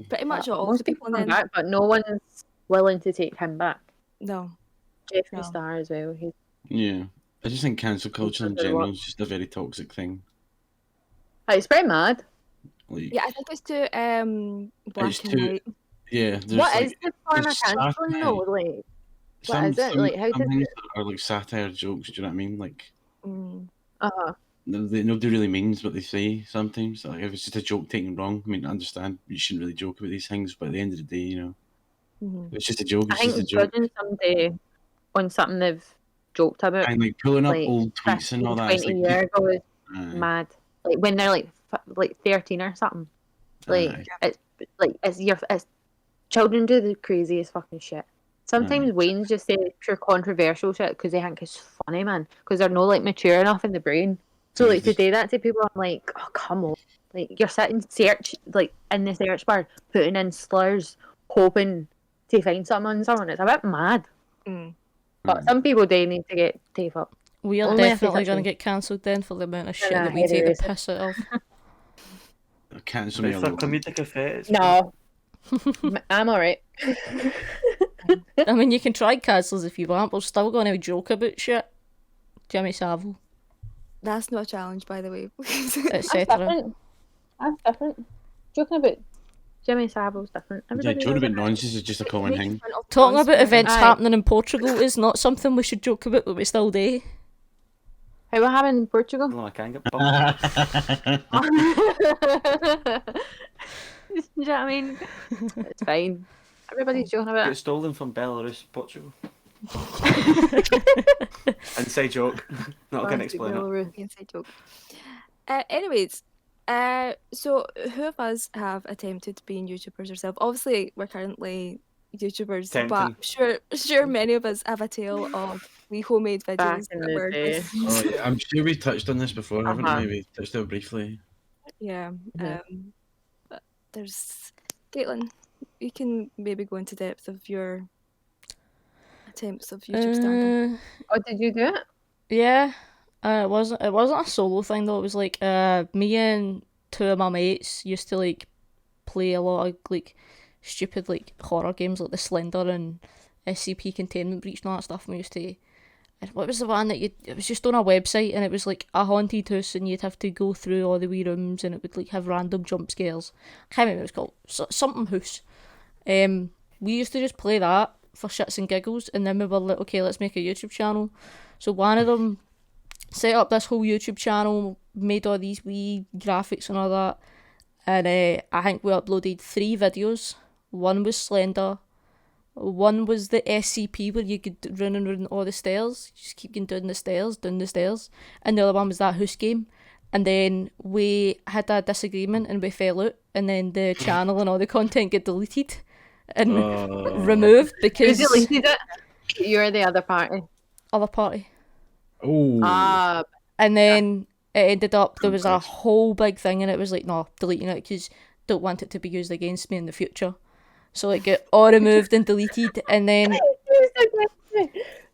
Pretty much all Most the people. come And then back, but no one's willing to take him back. no. Jeffree No. Star as well. He's Yeah. I just think cancel culture in That's what I general want. is just a very toxic thing. it's pretty mad. Like, Yeah, I think it's too black It's and too- white. yeah, there's What like is the form of it's cancelling satire. though? Like, some, is it? some, Like, how some does things it- are like satire jokes. Do you know what I mean? Like Mm. nobody really means what they say sometimes. Like if it's just a joke taken wrong, I mean, I understand you shouldn't really joke about these things, but at the end of the day, you know, Mhm. if it's just a joke. I It's just a think joke. judging somebody on something they've joked about And like pulling up like old tweets and all that. 20 It's like, years ago is aye, mad. Like when they're like 13 or something. Like aye. it's children do the craziest fucking shit. Sometimes Wayne's just say pure controversial shit because they think it's funny, man. Because they're not like mature enough in the brain. So like to say that to people, I'm like, oh come on. Like you're sitting search like in the search bar, putting in slurs, hoping to find someone. It's a bit mad. Mm. But some people do need to get tape up. We are Only if definitely it's going to actually- get cancelled then for the amount of shit Yeah, that we it take the is. piss out of. Cancel me It's for alone. comedic effect. No, I'm alright. I mean, you can try cancels if you want, but we're still going to joke about shit. Jimmy Savile, That's not a challenge, by the way. That's etc. different. That's different. Joking about Jimmy Savile's different. Yeah, Everybody joking knows about it. nonsense is just a common Making thing. fun of Talking about Bronze events Aye. happening in Portugal is not something we should joke about, but we still do. How what happened in Portugal? No, I can't get bumped. Do you know what I mean? It's fine. Everybody's joking about Got it. stolen from Belarus, Portugal. Inside joke. Not gonna explain it. Inside joke. Anyways, So who of us have attempted being YouTubers ourselves? Obviously, we're currently YouTubers, but Tempting. sure many of us have a tale of we homemade Back videos in that the were day. Oh, yeah, I'm sure we touched on this before, haven't Uh-huh. we? We touched on it briefly. yeah. Yeah. But there's Caitlin. You can maybe go into depth of your attempts of YouTube stardom. Uh, Oh, did you do it? yeah. It wasn't a solo thing though. It was like me and two of my mates used to like play a lot of like stupid like horror games like the Slender and SCP Containment Breach and all that stuff. And we used to. What was the one that it was just on a website and it was like a haunted house and you'd have to go through all the wee rooms and it would like have random jump scares. I can't remember what it's called. Something house. We used to just play that for shits and giggles and then we were like, okay, let's make a YouTube channel. So one of them set up this whole YouTube channel, made all these wee graphics and all that. And I think we uploaded 3 videos. One was Slender. One was the SCP where you could run and run all the stairs. You just keep going down the stairs. And the other one was that house game. And then we had a disagreement and we fell out. And then the channel and all the content get deleted and removed Who because deleted it? You're the other party. other party. Oh, Ah, And then it ended up, there was a whole big thing and it was like, no, deleting it because don't want it to be used against me in the future. So it got all removed and deleted, and then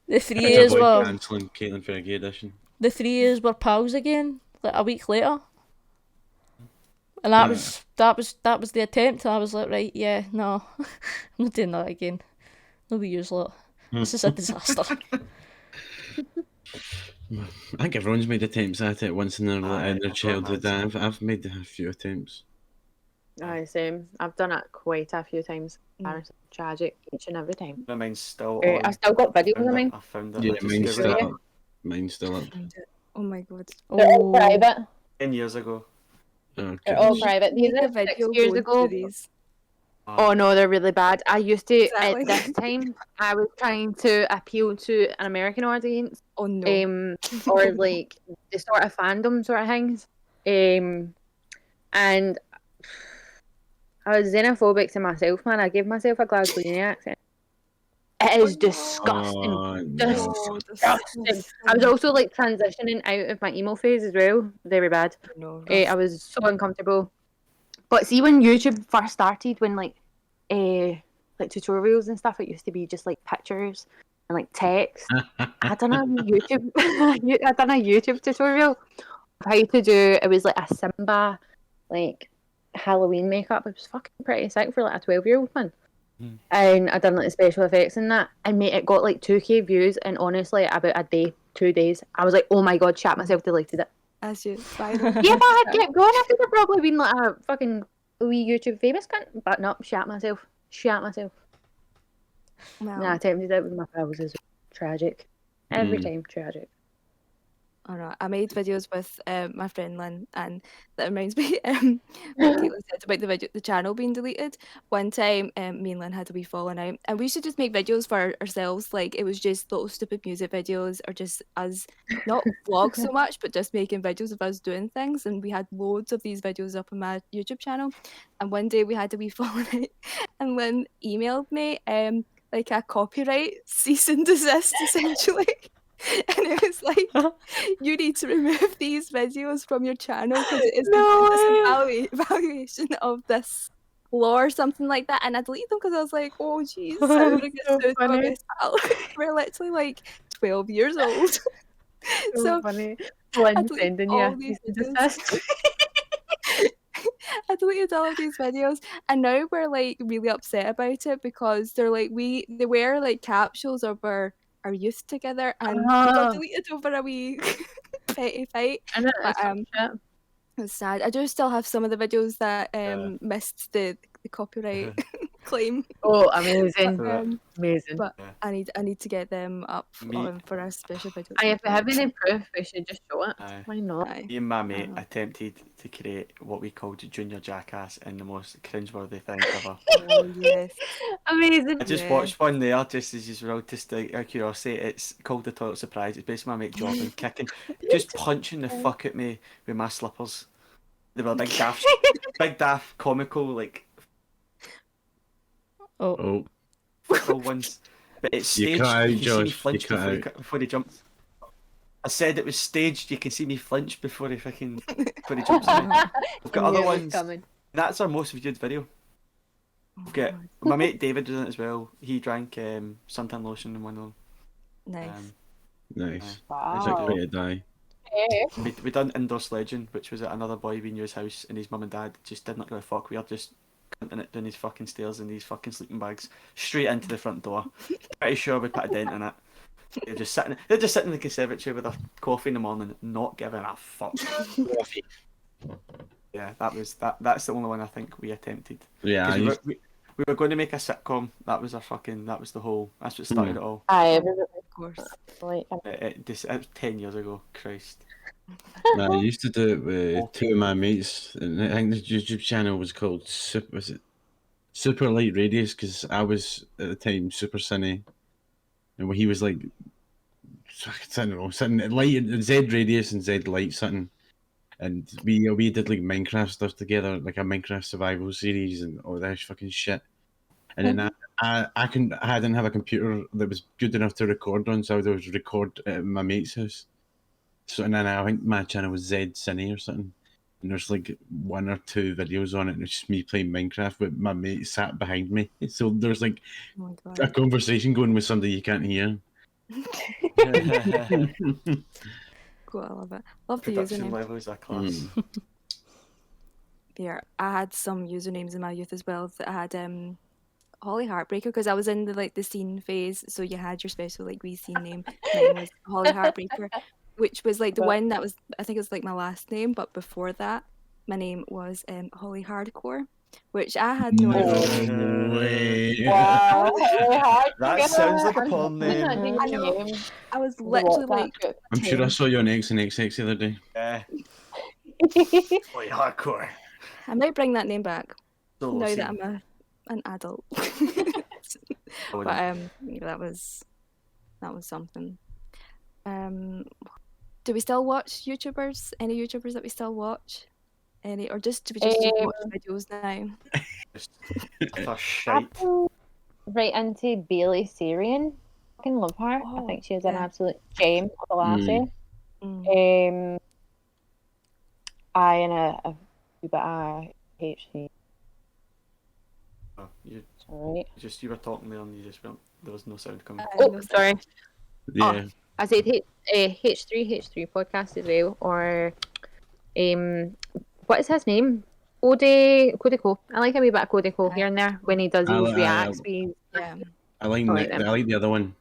the 3 years were cancelling Caitlin for a gay edition. the 3 years were pals again, like a week later. And that was the attempt. And I was like, right, yeah, no, I'm not doing that again. No be use lot. This is a disaster. I think everyone's made attempts at it once in their Aye, childhood. everyone has. I've made a few attempts. aye, same. I've done it quite a few times. Embarrassing, tragic, each and every time. Mine's still I on. still got videos of mine. I found it. Yeah, I just mine's gave it still up. Mine's still up. Oh my god. They're all private. 10 years ago. Oh, They're all goodness. private. These Make are a video 6 years going ago. through these. Oh no, they're really bad. I used to Exactly. at this time. I was trying to appeal to an American audience, Oh no. or like the sort of fandom sort of things, and I was xenophobic to myself, man. I gave myself a Glaswegian accent. It is disgusting. Oh, no. Disgusting. I was also like transitioning out of my emo phase as well. Very bad. No. I was so uncomfortable. But see, when YouTube first started, when like tutorials and stuff, it used to be just like pictures and like text. I done a YouTube, I done a YouTube tutorial of how to do. It was like a Simba, like Halloween makeup. It was fucking pretty sick for like a 12-year-old man. And I done like the special effects in that, and mate, it got like 2K views. And honestly, about a day, 2 days, I was like, oh my god, shat myself, deleted it. As you viral. Yeah, but I'd kept going. I could have probably been like a fucking wee YouTube famous cunt, but no, shat myself. Well, Nah, I attempted it with my pals is tragic. Every time, tragic. I don't know. I made videos with my friend Lynn, and that reminds me what Caitlin said about the channel being deleted. One time, me and Lynn had a wee falling out, and we used to just make videos for ourselves. Like it was just little stupid music videos, or just us not vlogs so much, but just making videos of us doing things. And we had loads of these videos up on my YouTube channel. And one day we had a wee falling out, and Lynn emailed me like a copyright cease and desist essentially. And it was like, you need to remove these videos from your channel because it is this evaluation of this law or something like that. And I deleted them because I was like, oh jeez, I'm gonna get So sued for funny. this. We're literally like 12 years old. So funny. One deleted sending you all a these cease and videos. desist. I deleted all of these videos, and now we're like really upset about it because they're like they were like capsules of our youth together, and they got deleted over a wee petty fight. And But, it's sad. I do still have some of the videos that missed the copyright claim. Oh, amazing. But, Amazing. but I need to get them up Me- for a special video. And if we have any proof, we should just show it. Aye. Why not? Aye. Me and my mate Uh-huh. attempted to create what we called Junior Jackass in the most cringeworthy thing ever. Oh, yes. Amazing. I just Yeah. watched one there just as usual, just out of curiosity. It's called The Toilet Surprise. It's basically my mate Jordan kicking, just punching the fuck at me with my slippers. They were big daft comical like Oh, football ones. But it's you staged. cut out, You can see me Josh. You flinch cut out. before he jumps. I said it was staged. You can see me flinch before he jumps at me. We've got other ones. Coming. That's our most viewed video. We've got my mate David was in it as well. He drank suntan lotion in one of them. Nice. Nice. Wow. It's like way to die. We done indoor sledging, which was at another boy we knew his house, and his mum and dad just did not give a fuck. We are just cunting it down these fucking stairs in these fucking sleeping bags straight into the front door. Pretty sure we put a dent in it. They're just sitting in the conservatory with a coffee in the morning, not giving a fuck. Coffee. Yeah, that's the only one I think we attempted. Yeah, 'Cause we were going to make a sitcom. That was that's what started it all. Of course. It was 10 years ago. Christ. I used to do it with two of my mates, and I think the YouTube channel was called Super Light Radius, because I was at the time super cine, and he was like, I don't know, something light, Z Radius and Z Light something, and we did like Minecraft stuff together, like a Minecraft survival series and all that fucking shit. And then I didn't have a computer that was good enough to record on, so I would always record at my mate's house. So and then I think my channel was Z Cine or something, and there's like one or two videos on it, and it's just me playing Minecraft with my mate sat behind me. So there's like Oh my a god. conversation going with somebody you can't hear. Cool, I love it. Love the Production username. levels are class. Yeah, I had some usernames in my youth as well that had Holly Heartbreaker, because I was in the scene phase, so you had your special like wee scene name. Mine was Holly Heartbreaker, which was like the one that was, I think it was like my last name, but before that my name was Holly Hardcore, which I had no idea. No way. Wow. That sounds like a porn name. I know. I was literally like I'm sure I 10. saw you on X and XX the other day. Yeah. Like hardcore. I might bring that name back Solo now scene. that I'm an adult. I wouldn't. But yeah, that was something. Do we still watch YouTubers? Any YouTubers that we still watch? Any, or do we just watch videos now? Just utter shite. Right into Bailey Sarian. Fucking love her. I Oh, think she is an yeah. absolute gem of a lassie. Mm. I and a wee bit of HC. Oh, Sorry. you were talking there and you just went, there was no sound coming. Oh, sorry. Yeah. I said H3 podcast as well, or what is his name? Cody Cole. I like a wee bit of Cody Cole here and there when he does his reacts. Yeah. I like them. I like the other one.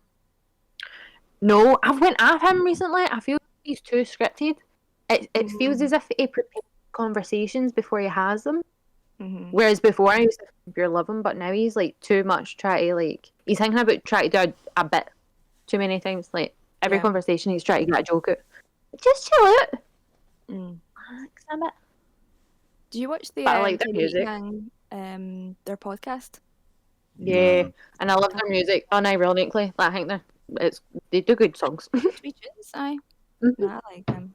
No, I've went at him recently. I feel he's too scripted. It feels as if he prepares conversations before he has them. Mm-hmm. Whereas before I used to pure love him, but now he's like too much trying to like he's thinking about trying to do a bit too many times. Like every Yeah. conversation he's trying to get a joke out. Just chill out. Mm. Relax a bit. Do you watch the But I like their Tiny music. Gang, their podcast? Yeah, No. and I love their music. Unironically, like, I think they do good songs. Sweet Tunes, aye. Mhm. No, I like them.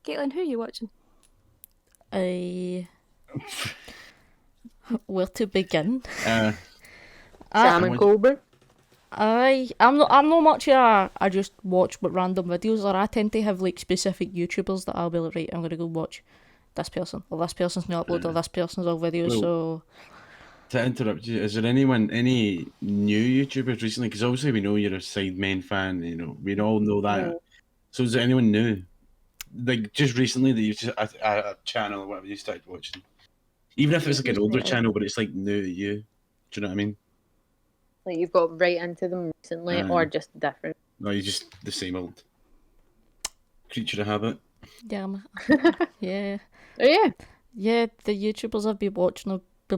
Caitlin, who are you watching? Where to begin? Uh, Sam and Colbert. I'm not much of I just watch what random videos, or I tend to have like specific YouTubers that I'll be like, right, I'm gonna go watch this person, or this person's new upload, or this person's all videos. Well, So to interrupt you, is there any new YouTubers recently? Because obviously we know you're a Sidemen fan. You know, we all know that. So is there anyone new, like just recently that you just a channel or whatever you started watching? Even if it's like an older channel, but it's like new to you. Do you know what I mean? Like you've got right into them recently, or just different. No, you're just the same old creature of habit. yeah, yeah, Oh yeah. The YouTubers I've been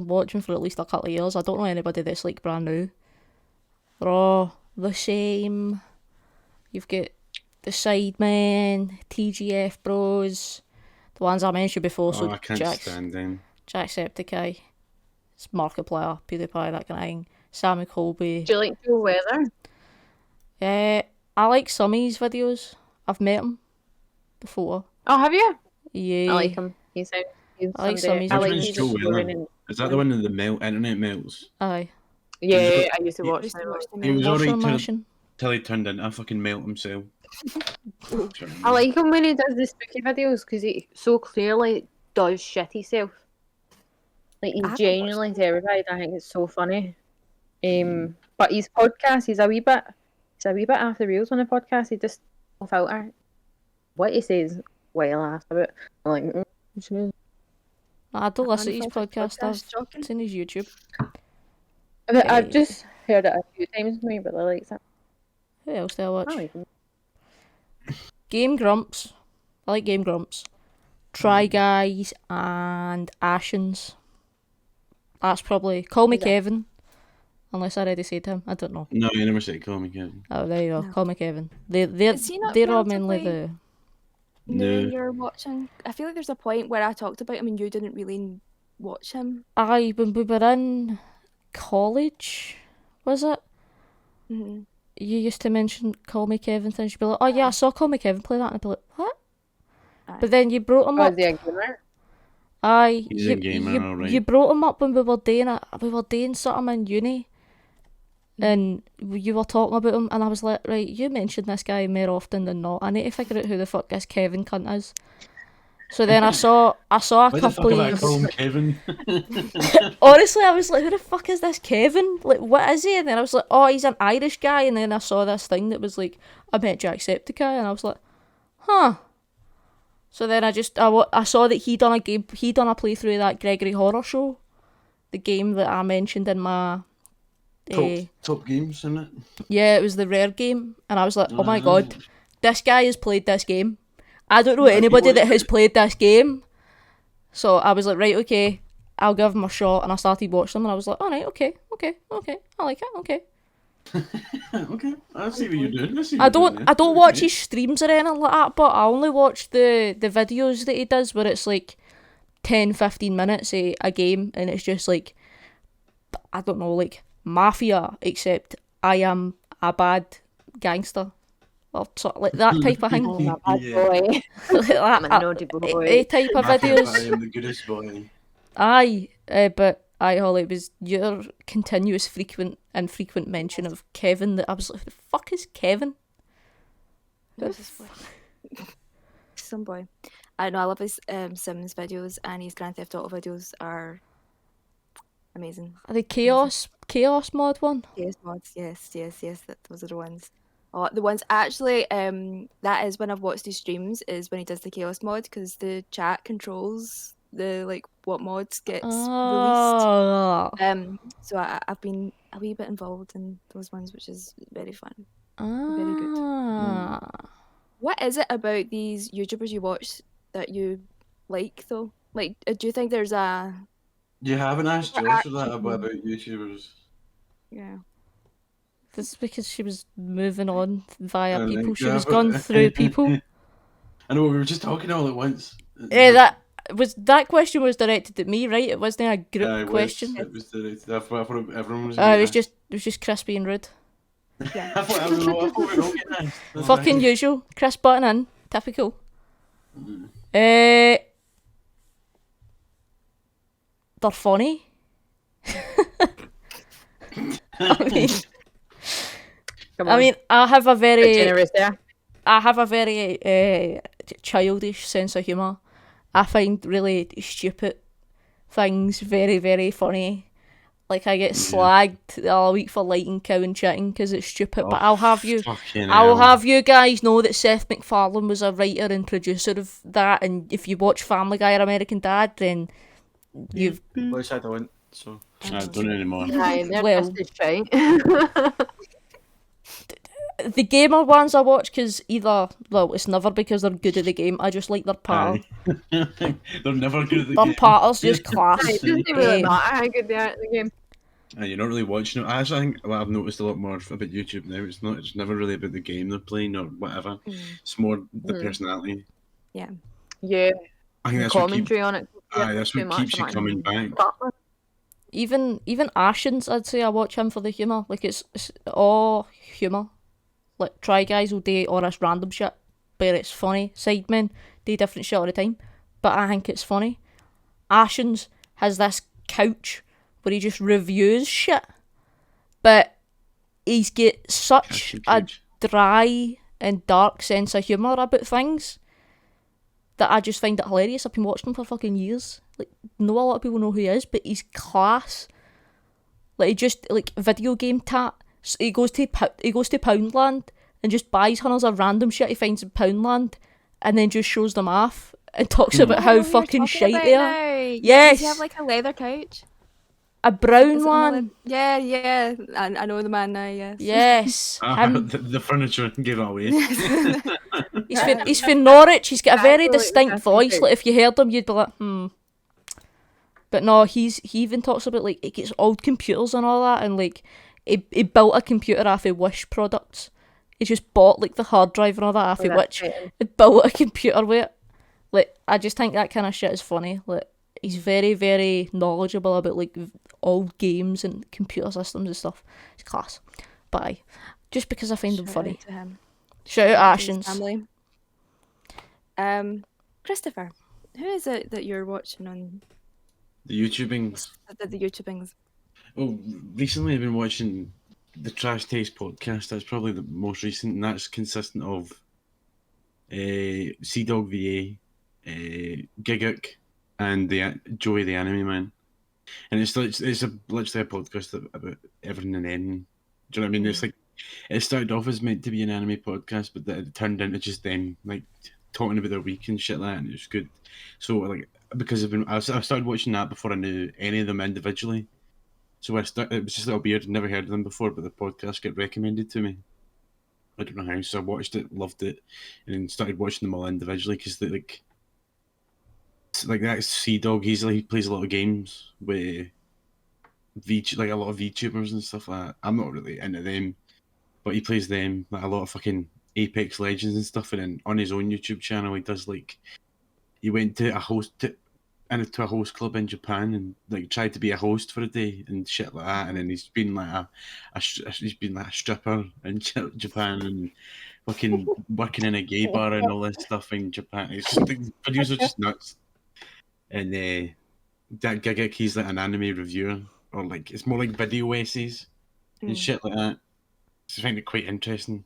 watching for at least a couple of years. I don't know anybody that's like brand new. They're all the same. You've got the Sidemen, TGF Bros, the ones I mentioned before. So I can't stand them. Jacksepticeye, it's Markiplier, PewDiePie, that kind of thing. Sammy Colby. Do you like Joe Weather? I like some of his videos. I've met him before. Oh, have you? Yeah. I like him. He seeing I like somebody. some I Which like one's he's Joe exploring Whelan? and Is that the one in the internet melts? Aye. yeah, I used to he- watch Used to them. watch them. He was What's your alright mashing? till he turned into a fucking melt himself. I like him when he does the spooky videos because he so clearly does shit himself. Like I he's haven't watched genuinely terrified. I think it's so funny. But his podcast, he's a wee bit off the rails on the podcast. He just no filter. What he says, well after it. I'm like, sure. I don't listen to his Unfiltered podcast. I've shocking. seen his YouTube. I've just heard it a few times. Maybe but I like it. Who else do I watch? I like him. Game Grumps. I like Game Grumps. Try Guys and Ashens. That's probably Call Me Who's that? Kevin. Unless I already said him. I don't know. No, you never said call me Kevin. Oh, there you go. No. Call Me Kevin. They're Is he not all mainly relatively the. new No. you're watching? I feel like there's a point where I talked about him and you didn't really watch him. Aye, when we were in college, was it? Mm-hmm. You used to mention Call Me Kevin things. You'd be like, oh yeah, I saw Call Me Kevin play that. And I'd be like, what? Aye. But then you brought him Oh, up. is he a gamer? Aye, He's you, a gamer, you, alright. you brought him up when we were doing something in uni, and you were talking about him, and I was like, right, you mentioned this guy more often than not. I need to figure out who the fuck this Kevin cunt is. So then I saw a Why the fuck couple have I of called him Kevin? honestly, I was like, who the fuck is this Kevin? Like, what is he? And then I was like, oh, he's an Irish guy. And then I saw this thing that was like, I met Jacksepticeye, and I was like, huh. So then I saw that he done a playthrough of that Gregory Horror Show, the game that I mentioned in my. Top games, isn't it? Yeah, it was the Rare game, and I was like, oh my god, this guy has played this game. I don't know anybody that has played this game. So I was like, right, okay, I'll give him a shot, and I started watching them, and I was like, alright, okay, I like it, okay. Okay, I see what you're doing. I don't watch his streams or anything like that, but I only watch the videos that he does where it's like 10-15 minutes of a game, and it's just like, I don't know, like Mafia, except I am a bad gangster. Or sort of like that type of thing. Oh, my bad Yeah. boy. Like I'm a that, naughty boy. type of I videos. am the goodest boy. Aye, but aye, Holly, it was your continuous frequent mention of Kevin that I was like, who the fuck is Kevin? Who's this boy? Some boy. I know, I love his Sims videos, and his Grand Theft Auto videos are amazing. Are they chaos mod one? Chaos mods, yes, those are the ones. Oh, the ones actually, that is when I've watched his streams, is when he does the chaos mod, because the chat controls the like what mods gets released. Oh. So I've been a wee bit involved in those ones, which is very fun. Very good. Ah. What is it about these YouTubers you watch that you like, though? Like, do you think there's a You haven't asked Josh that about YouTubers. yeah? This is because she was moving on via I people. think, She yeah, was but- gone through people. I know, we were just talking all at once. That question was directed at me, right? It wasn't a group Yeah, question. It was directed. I thought everyone was. It was just Chris being rude. Yeah. I thought we were all getting asked. That's Fucking fine. usual. Chris button in. Typical. They're funny. I mean, I have a very generous there. childish sense of humour. I find really stupid things very, very funny. Like, I get slagged all week for liking Cow and Chicken because it's stupid, but I'll have you guys know that Seth MacFarlane was a writer and producer of that, and if you watch Family Guy or American Dad, then you've... Which I don't, so... I don't anymore. Aye, they're Well. just as shy. The gamer ones I watch because it's never because they're good at the game, I just like their patter. They're never good at the Their game. patter's just class. It doesn't really matter how good they are at the game. You're not really watching it. I actually think what I've noticed a lot more about YouTube now. It's never really about the game they're playing or whatever. It's more the personality. Yeah. Yeah, I think that's what keeps. commentary on it. That's what keeps you coming back. Even Ashens, I'd say I watch him for the humour. Like, it's all humour. Like, Try Guys will do all this random shit, but it's funny. Sidemen do different shit all the time, but I think it's funny. Ashens has this couch where he just reviews shit, but he's got such a dry and dark sense of humour about things that I just find it hilarious. I've been watching him for fucking years. Like, not a lot of people know who he is, but he's class. Like, he just, like, video game tat. So he goes to Poundland and just buys hunters of random shit he finds in Poundland and then just shows them off and talks about how fucking shite they are. Yes. Does he have like a leather couch? A brown Is it one. Yeah. I know the man now. Yes. Yes. Him. The furniture gave it away. He's from Norwich. He's got a very Absolutely distinct voice. fantastic. Like, if you heard him, you'd be like, But no, he even talks about, like, he gets old computers and all that, and like he built a computer off of Wish products. He just bought like the hard drive and all that off of Wish. He built a computer with it. Like, I just think that kind of shit is funny. Like, he's very, very knowledgeable about like old games and computer systems and stuff. It's class. But aye, just because I find him funny. Shout out to him. Shout out To his Ashens. family. Christopher, who is it that you're watching on The YouTubings. the YouTubings? Oh, recently I've been watching the Trash Taste podcast. That's probably the most recent, and that's consistent of Sea Dog VA, Giguk, and the Joey the Anime Man. And it's literally a podcast about everything and anything. Do you know what I mean? It's like, it started off as meant to be an anime podcast, but then it turned into just them like talking about their week and shit like that, and it was good. So like, because I started watching that before I knew any of them individually. So it was just a little weird. I'd never heard of them before, but the podcast got recommended to me. I don't know how, so I watched it, loved it, and then started watching them all individually because they like that Sea Dog. He plays a lot of games with like a lot of VTubers and stuff like that. I'm not really into them, but he plays them, like a lot of fucking Apex Legends and stuff. And then on his own YouTube channel, he does like, he went to a host club in Japan and like tried to be a host for a day and shit like that. And then he's been like a stripper in Japan and fucking working in a gay bar and all this stuff in Japan. It's just, the videos are just nuts. And that Gigik, he's like an anime reviewer, or like it's more like video essays and shit like that. So I find it quite interesting.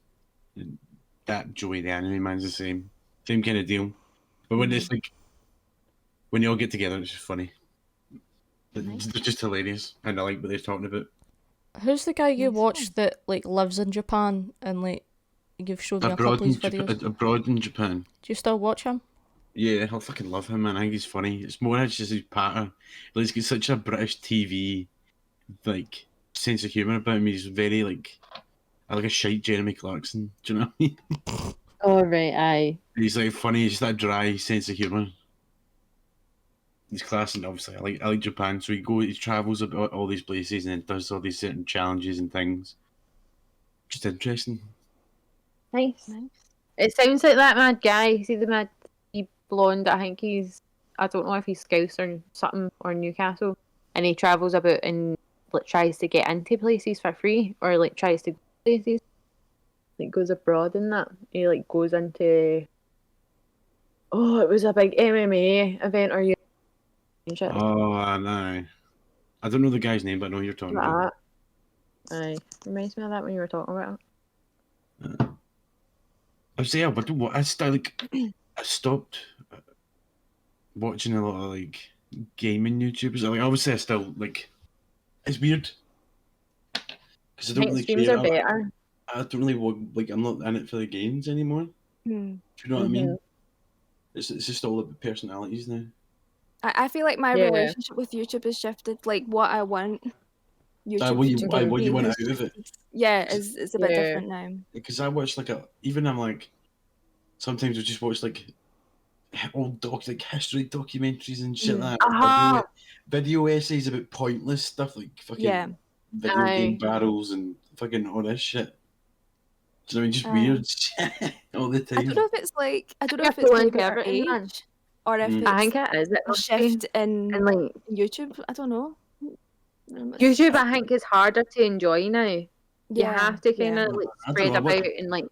And that Joey the Anime Man's the same kind of deal. But when it's like, when you all get together, it's just funny. It's just hilarious, and I like what they're talking about. Who's the guy you watch that like lives in Japan and like you've showed me a couple of his videos? Abroad in Japan. Do you still watch him? Yeah, I fucking love him, man. I think he's funny. It's more just his patter. Like, he's got such a British TV like sense of humour about him. He's very like a shite Jeremy Clarkson. Do you know what I mean? Oh right, aye. He's like funny. He's just that dry sense of humour. He's class, and obviously I like Japan. So he travels about all these places and then does all these certain challenges and things. Just interesting. Nice. It sounds like that mad guy. See the mad blonde? I think I don't know if he's Scouse or something, or Newcastle, and he travels about and like tries to get into places for free, or like tries to go places. Like goes abroad and that. He like goes into. Oh, it was a big MMA event, or you. Oh, I know. I don't know the guy's name, but I know who you're talking about. Aye, reminds me of that when you were talking about it. I was saying, I stopped watching a lot of like gaming YouTubers. Like, obviously, I still like. It's weird because I don't really streams care. are better. I don't really like. I'm not in it for the games anymore. Do you know what I mean? It's just all about personalities now. I feel like my relationship with YouTube has shifted. Like what I want YouTube what you want out of it. Yeah, it's a bit different now. Because I watch sometimes I just watch like old like history documentaries and shit like that. Video essays about pointless stuff like fucking video game battles and fucking all this shit. Do you know what I mean? Just weird shit all the time. I don't know if it's maybe our age or if it's I think it is. a shift in like YouTube. I don't know. YouTube, I think, is harder to enjoy now. You have to kind of like spread about and like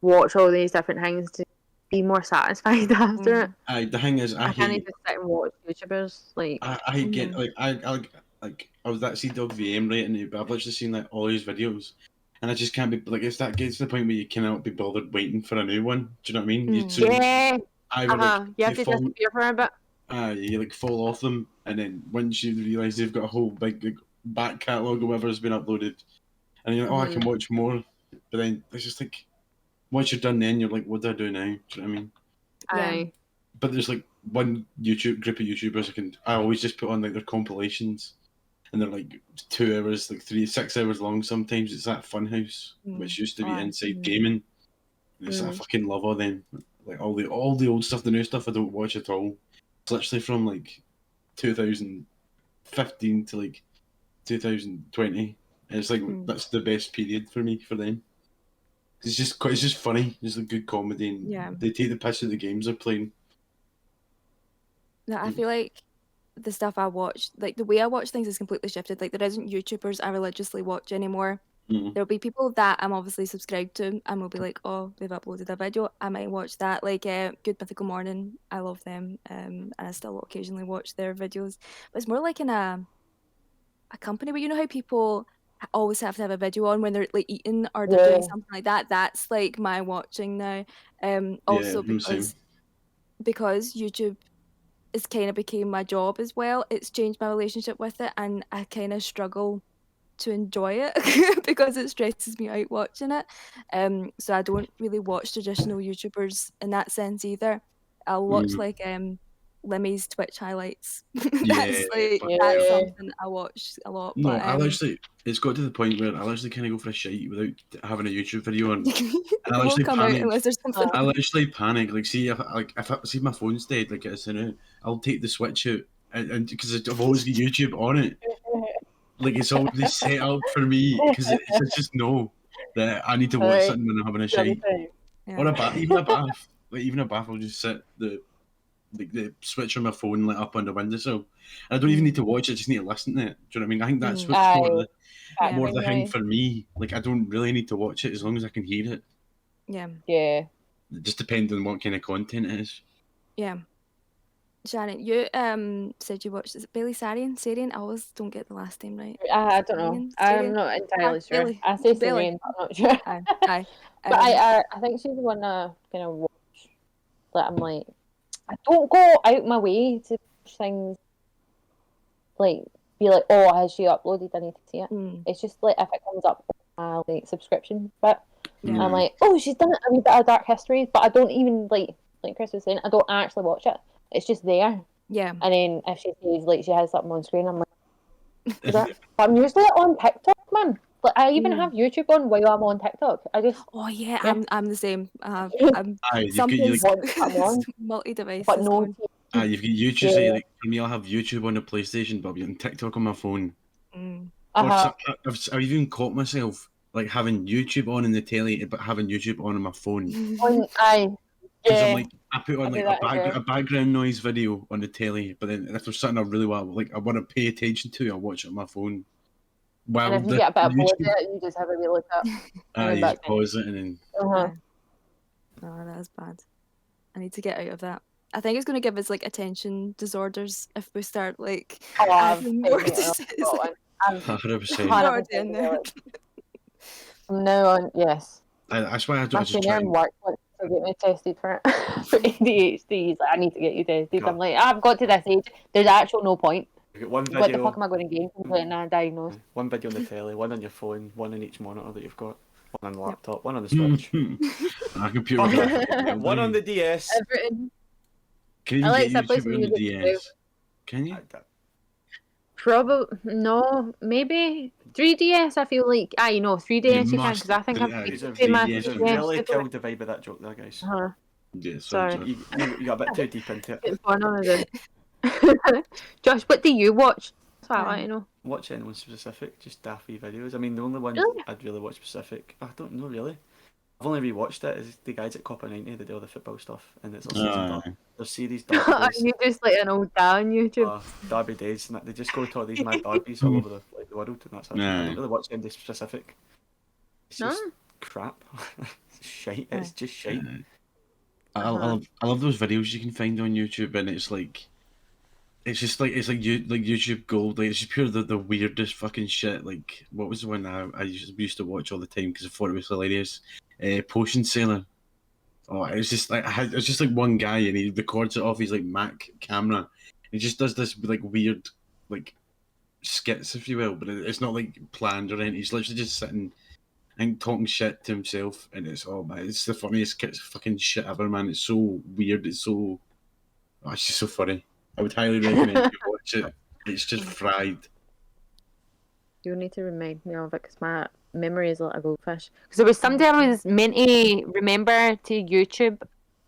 watch all these different things to be more satisfied after it. The thing is, I can't just sit and watch YouTubers like. I get like I was that CWVM rating it, but I've literally seen like all these videos, and I just can't be like if that gets to the point where you cannot be bothered waiting for a new one. Do you know what I mean? Yeah. Like, You have to disappear for a bit. you like fall off them, and then once you realise they've got a whole big like, back catalogue or whatever has been uploaded, and you're like, I can watch more, but then it's just like once you're done, then you're like, what do I do now? Do you know what I mean? Aye. But there's like one group of YouTubers I always just put on like their compilations, and they're like 2 hours, like 6 hours long. Sometimes it's that Funhouse, which used to be Inside Gaming. And it's I fucking love all them, like all the old stuff. The new stuff I don't watch at all. It's literally from like 2015 to like 2020. And it's like that's the best period for me for them. It's just funny. It's a good comedy, and they take the piss out of the games they're playing. No, I feel like the stuff I watch, like the way I watch things is completely shifted. Like there isn't YouTubers I religiously watch anymore. There'll be people that I'm obviously subscribed to and will be like, oh, they've uploaded a video. I might watch that. Like Good Mythical Morning, I love them. And I still occasionally watch their videos. But it's more like in a company where you know how people always have to have a video on when they're like eating or they're doing something like that. That's like my watching now. Also because YouTube it's kind of became my job as well. It's changed my relationship with it, and I kind of struggle to enjoy it because it stresses me out watching it. So I don't really watch traditional YouTubers in that sense either. I'll watch like Limmy's Twitch highlights. That's something I watch a lot. No, but, I'll actually. It's got to the point where I'll actually kind of go for a shite without having a YouTube video on. And I'll actually panic. Unless there's something. I'll actually panic. Like, see if I see my phone's dead, like it's now, I'll take the switch out, and because I've always got YouTube on it, like it's already set up for me because it's just know that I need to watch something when I'm having a shite or a bath, even a bath. Like even a bath, I'll just set the switch on my phone lit up on the windowsill. I don't even need to watch it; I just need to listen to it. Do you know what I mean? I think that's what's more the thing for me. Like I don't really need to watch it as long as I can hear it. Yeah. Yeah. It just depends on what kind of content it is. Yeah. Shannon, you said you watched, is it Bailey Sarian? Sarian? I always don't get the last name right. I don't know. I'm not entirely sure. Bailey. I say Bailey. Sarian, but I'm not sure. Aye. But I think she's the one I kind of watch. Like I'm like, I don't go out my way to watch things. Like be like, oh, has she uploaded? I need to see it. It's just like if it comes up on my like subscription bit, I'm like, oh, she's done it a wee bit of Dark History, but I don't even like Chris was saying, I don't actually watch it. It's just there. Yeah. And then if she says like she has something on screen, I'm like, but I'm usually on TikTok, man. Like I even have YouTube on while I'm on TikTok. I just I'm the same. I'm you've got multi-device. But no. You've got YouTube. So like for me, I'll have YouTube on the PlayStation, but I'll be on TikTok on my phone. I've even caught myself like having YouTube on in the telly, but having YouTube on my phone. Because I'm like, I put on like a background noise video on the telly, but then if there's something I really want to pay attention to, I'll watch it on my phone. And if you get a bit bored of it, you just have a wee look up. You just pause it and then. Oh, that was bad. I need to get out of that. I think it's going to give us like attention disorders if we start like having more to say. 100%. From now on, yes. That's why I just try and work to get me tested for it. For ADHD, he's like, I need to get you tested. I'm like, I've got to this age. There's actually no point. One video, what the fuck am I going to gain from getting diagnosed? One video on the telly, one on your phone, one on each monitor that you've got, one on the laptop, one on the Switch, a computer, one on the DS. Everything. Can you get YouTube on the DS? Can you? Probably no, maybe 3DS. I feel like 3DS you can because I think I've really killed the vibe of that joke there, guys. Yeah, sorry. You got a bit too deep into it. It's fun on it. Josh, what do you watch? That's what I want to know. Watch anyone specific, just daffy videos. I mean, the only one I'd really watch specific, I don't know really. I've only rewatched it. Is the guys at Copper 90 that do all the football stuff, and it's all series. Are you just like an old dad on YouTube? Derby days, and they just go to all these mad derbies all over the world, and that's it. I don't really watch anything specific. It's just crap. It's shite. It's just shite. I love those videos you can find on YouTube, and it's like YouTube Gold. Like it's just pure the weirdest fucking shit. Like what was the one I used to watch all the time because I thought it was hilarious? Potion Sailor. Oh, it's just like it's just like one guy and he records it off his like Mac camera. He just does this like weird like skits, if you will, but it's not like planned or anything. He's literally just sitting and talking shit to himself, and it's it's the funniest fucking shit ever, man. It's so weird. It's just so funny. I would highly recommend you watch it. It's just fried. You'll need to remind me of it because my memory is like a goldfish. Because there was somebody I was meant to remember to YouTube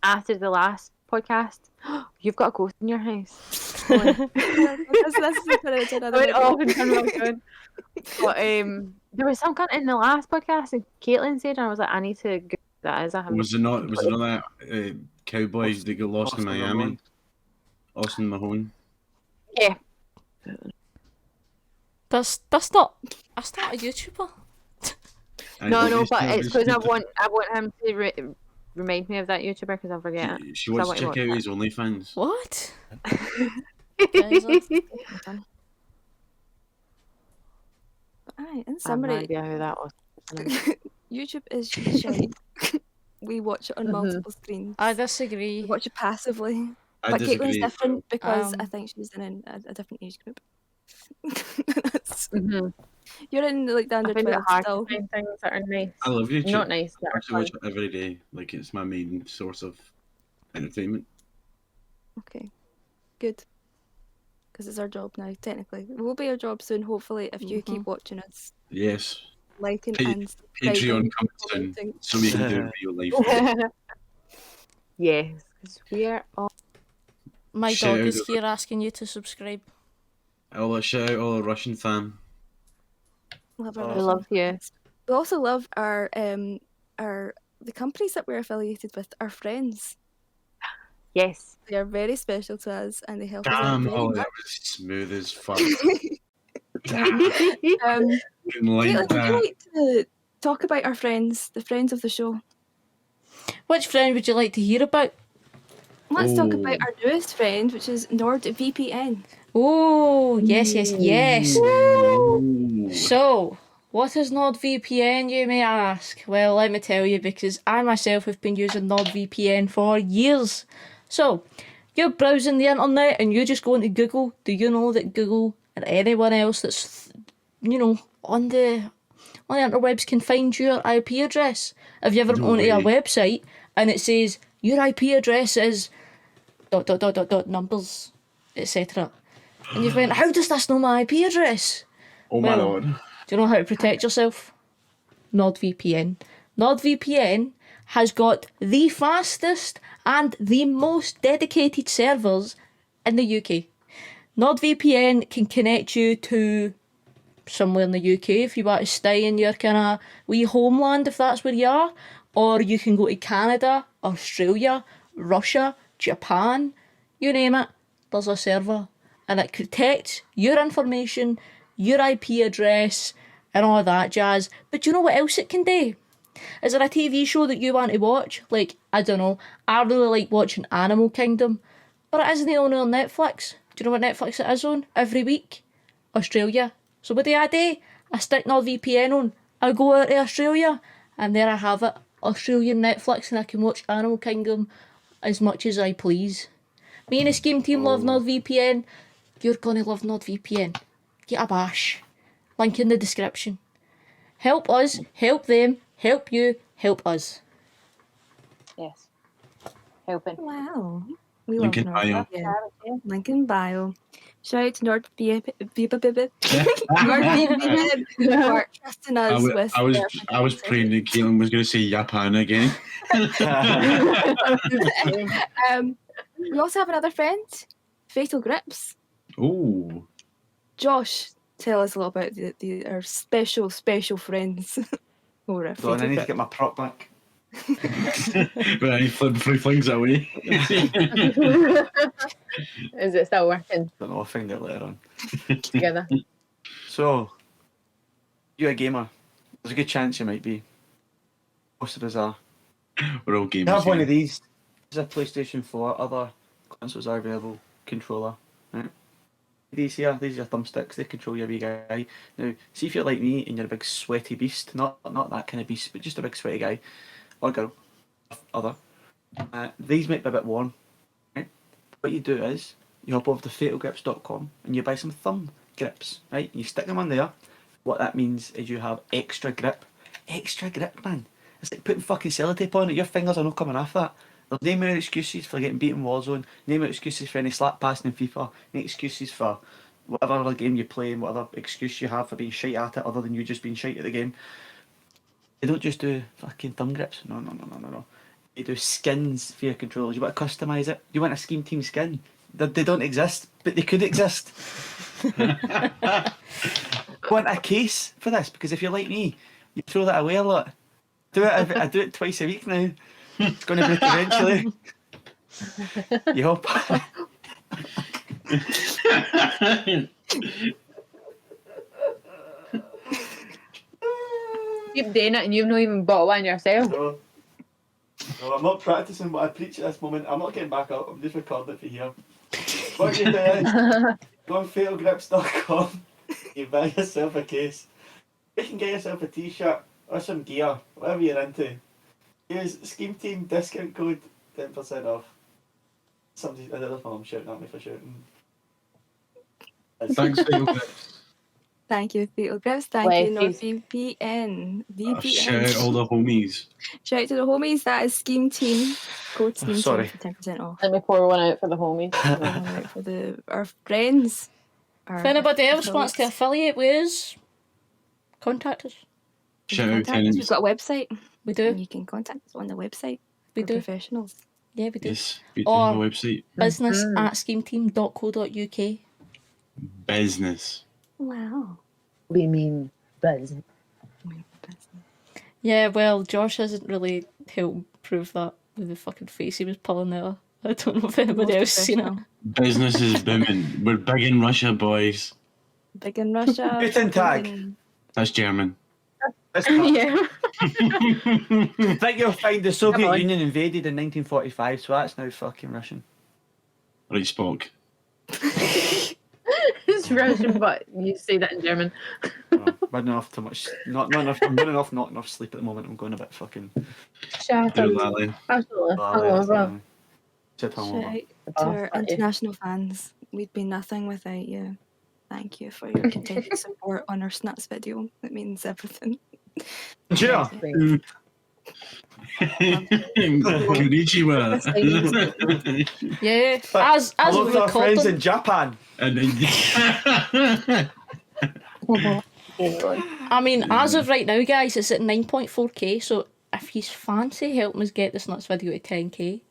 after the last podcast. You've got a ghost in your house. That's the kind of I went off and turned my phone. But there was some kind in the last podcast, and Caitlin said, and I was like, I need to go. That is. Was it not that cowboy that got lost in Miami? Austin Mahone. Yeah. That's not a YouTuber. No, but it's because I want him to remind me of that YouTuber because I forget it. She wants to check out his OnlyFans. What? Aye, and I have no somebody idea who that was. YouTube is shite. We watch it on multiple screens. I We disagree. watch it passively. I But disagree. Caitlin's different because I Um, think she's in a different age group. That's- Mhm. You're in like the I under find it 12 hard still. to find things that are nice. I love YouTube. Not nice. I That are actually fun. watch it every day. Like it's my main source of entertainment. Okay, good. Because it's our job now, technically. It will be our job soon, hopefully, if you keep watching us, Yes. liking Pa- and subscribing, Patreon comes soon, commenting. so we can do real life. Yes, because we are all. My Shout dog out is to- here asking you to subscribe. I'll shout out all the Russian fam. Love our We Russian love you. fans. We also love our the companies that we're affiliated with, our friends. Yes. They are very special to us and they help us out Damn, very oh, much. that was smooth as fuck. Didn't like would you that. like to talk about our friends, the friends of the show? Which friend would you like to hear about? Let's talk about Oh. our newest friend, which is NordVPN. Oh, yes. Ooh. So, what is NordVPN, you may ask? Well, let me tell you, because I myself have been using NordVPN for years. So, you're browsing the internet and you just go into Google. Do you know that Google and anyone else that's, on the interwebs can find your IP address? Have you ever No gone to a way. website and it says your IP address is ... numbers, etc. And you've went, how does this know my IP address? Oh my Well, lord. Do you know how to protect yourself? NordVPN. NordVPN has got the fastest and the most dedicated servers in the UK. NordVPN can connect you to somewhere in the UK if you want to stay in your kind of wee homeland, if that's where you are. Or you can go to Canada, Australia, Russia, Japan, you name it. There's a server. And it protects your information, your IP address, and all that jazz. But do you know what else it can do? Is there a TV show that you want to watch? Like, I don't know, I really like watching Animal Kingdom, but it isn't only on Netflix. Do you know what Netflix it is on every week? Australia. So what do? I stick NordVPN on, I go out to Australia, and there I have it. Australian Netflix, and I can watch Animal Kingdom as much as I please. Me and the Scheme Team love NordVPN. You're gonna love NordVPN. Get a bash. Link in the description. Help us, help them, help you, help us. Yes. Helping. Wow. We Link love in bio. NordVPN. Link in bio. Shout out to NordVPN for trusting us with I was their praying that Caitlin was going to say Japan again. We also have another friend, Fatal Grips. Oh. Josh, tell us a little about our special friends over at So I Fatal need to Grips. get my prop back. Right, he flings it away. Is it still working Don't know, I'll find out later on. together? So, you're a gamer. There's a good chance you might be. Most of us are. We're all You gamers. have one here. of these. This is a PlayStation 4. Other consoles are available. Controller. Right? These here, these are your thumbsticks. They control your wee guy. Now, see if you're like me and you're a big sweaty beast. Not that kind of beast, but just a big sweaty guy. Or girl. Other. These might be a bit warm. Right? What you do is, you hop over to fatalgrips.com and you buy some thumb grips. Right? You stick them on there. What that means is you have extra grip. Extra grip, man. It's like putting fucking sellotape on it. Your fingers are not coming off that. There's no more excuses for getting beaten in Warzone. No more excuses for any slap passing in FIFA. No excuses for whatever other game you play and whatever excuse you have for being shite at it other than you just being shite at the game. They don't just do fucking thumb grips. No. They do skins for your controllers. You want to customise it. You want a Scheme Team skin. They don't exist, but they could exist. Want a case for this? Because if you're like me, you throw that away a lot. I do it twice a week now. It's going to break eventually. You hope. Keep doing it and you've not even bought one yourself. No, I'm not practicing what I preach at this moment. I'm not getting back up. I'm just recording it for here. What you do is go on fatalgrips.com. You buy yourself a case. You can get yourself a t-shirt or some gear, whatever you're into. Use Scheme Team discount code 10% off. Somebody, I don't know if I'm shouting at me for shouting. Thanks, Fatal Grips. Thank you, Fatal Grips. Thank you, NordVPN. Shout out all the homies. Shout out to the homies. That is Scheme Team. Code Scheme sorry. Team for 10% off. Let me pour one out for the homies. One out for our friends. If anybody else wants to affiliate with us, contact us. Shout out Contact us. We've tenants. got a website. We do. You can contact us on the website. We We're do. professionals. Yeah, we do. Yes, we do Or- have a website. Business at schemeteam.co.uk. Business. Wow. We mean buzz. Yeah, well, Josh hasn't really helped prove that with the fucking face he was pulling there. I don't know if anybody else seen it. Business is booming. We're big in Russia, boys. Big in Russia. Guten Tag. big in- That's German. Yeah. I think you'll find the Come Soviet on. Union invaded in 1945, so that's now fucking Russian. Right, Spock. It's Russian, but you say that in German. Running off too much. Not enough. I'm running off not enough sleep at the moment. I'm going a bit fucking. Shut Do up. that, Absolutely. Sit Shout home. out to Oh, our thank you. international fans. We'd be nothing without you. Thank you for your continued support on our Snuts video. It means everything. Yeah. Konnichiwa. Yeah, as Hello we're to our friends recording, in Japan. I mean, as of right now, guys, it's at 9.4k, so if you fancy helping us get this nuts video to 10k,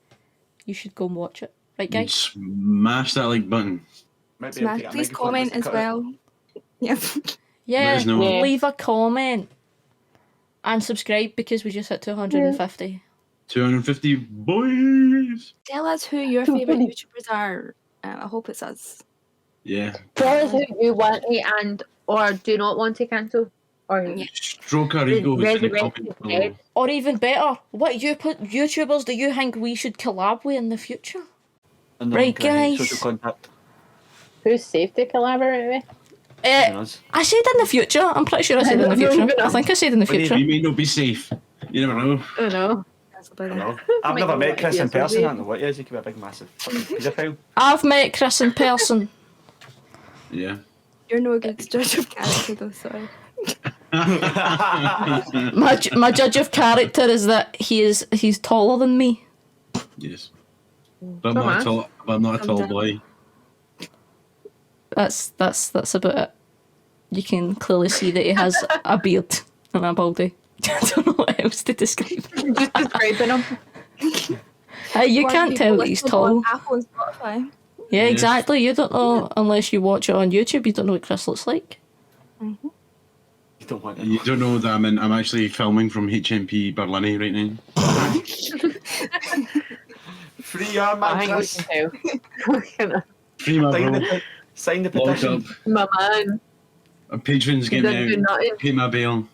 you should go and watch it. Right, guys? Smash that like button. Might be able to Smash, get a please microphone comment just to as cut it. well. Yeah. Yeah, There's no- Yeah. leave a comment. And subscribe because we just hit 250. 250 boys. Tell us who your favourite YouTubers are. I hope it's us. Yeah. Tell us who you want to and or do not want to cancel. Or Yeah. Stroke our egos. Resurrected dead. Or even better, what YouTubers do you think we should collab with in the future? And Right, then can I hit guys. Social contact. Who's safe to collaborate with? Us. I said in the future. I'm pretty sure I said in the future. I think I said in the future. You may not be safe. You never know. I don't know. That's about I it. don't know. I've Might never know met what Chris it in is, person. maybe. I don't know what he is. He could be a big, massive fucking paedophile. I've met Chris in person. Yeah. You're no good judge of character though, sorry. My judge of character is that he's taller than me. Yes. But I'm not a tall boy. That's about it. You can clearly see that he has a beard and a baldy. I don't know what else to describe. Just describing him. Hey, you More can't people tell that he's listen on tall. Apple and Spotify. Yeah, Yes. exactly. You don't know unless you watch it on YouTube. You don't know what Chris looks like. You don't want You to. don't know that I'm actually filming from HMP Berlin right now. Free your I man, think we Chris. can tell. Free my Sign bro. sign the Locked petition. up. My man. Patrons He get doesn't me do out. nothing. Pay my bail.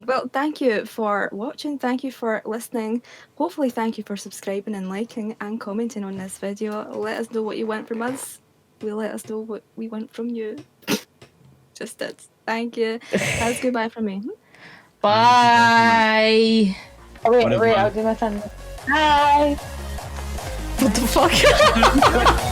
Well, thank you for watching. Thank you for listening. Hopefully, thank you for subscribing and liking and commenting on this video. Let us know what you want from us. We'll let us know what we want from you. Just did. Thank you. That's goodbye from me. Bye. Oh, wait, What is wait, mine? I'll do my thing. Bye! What the fuck?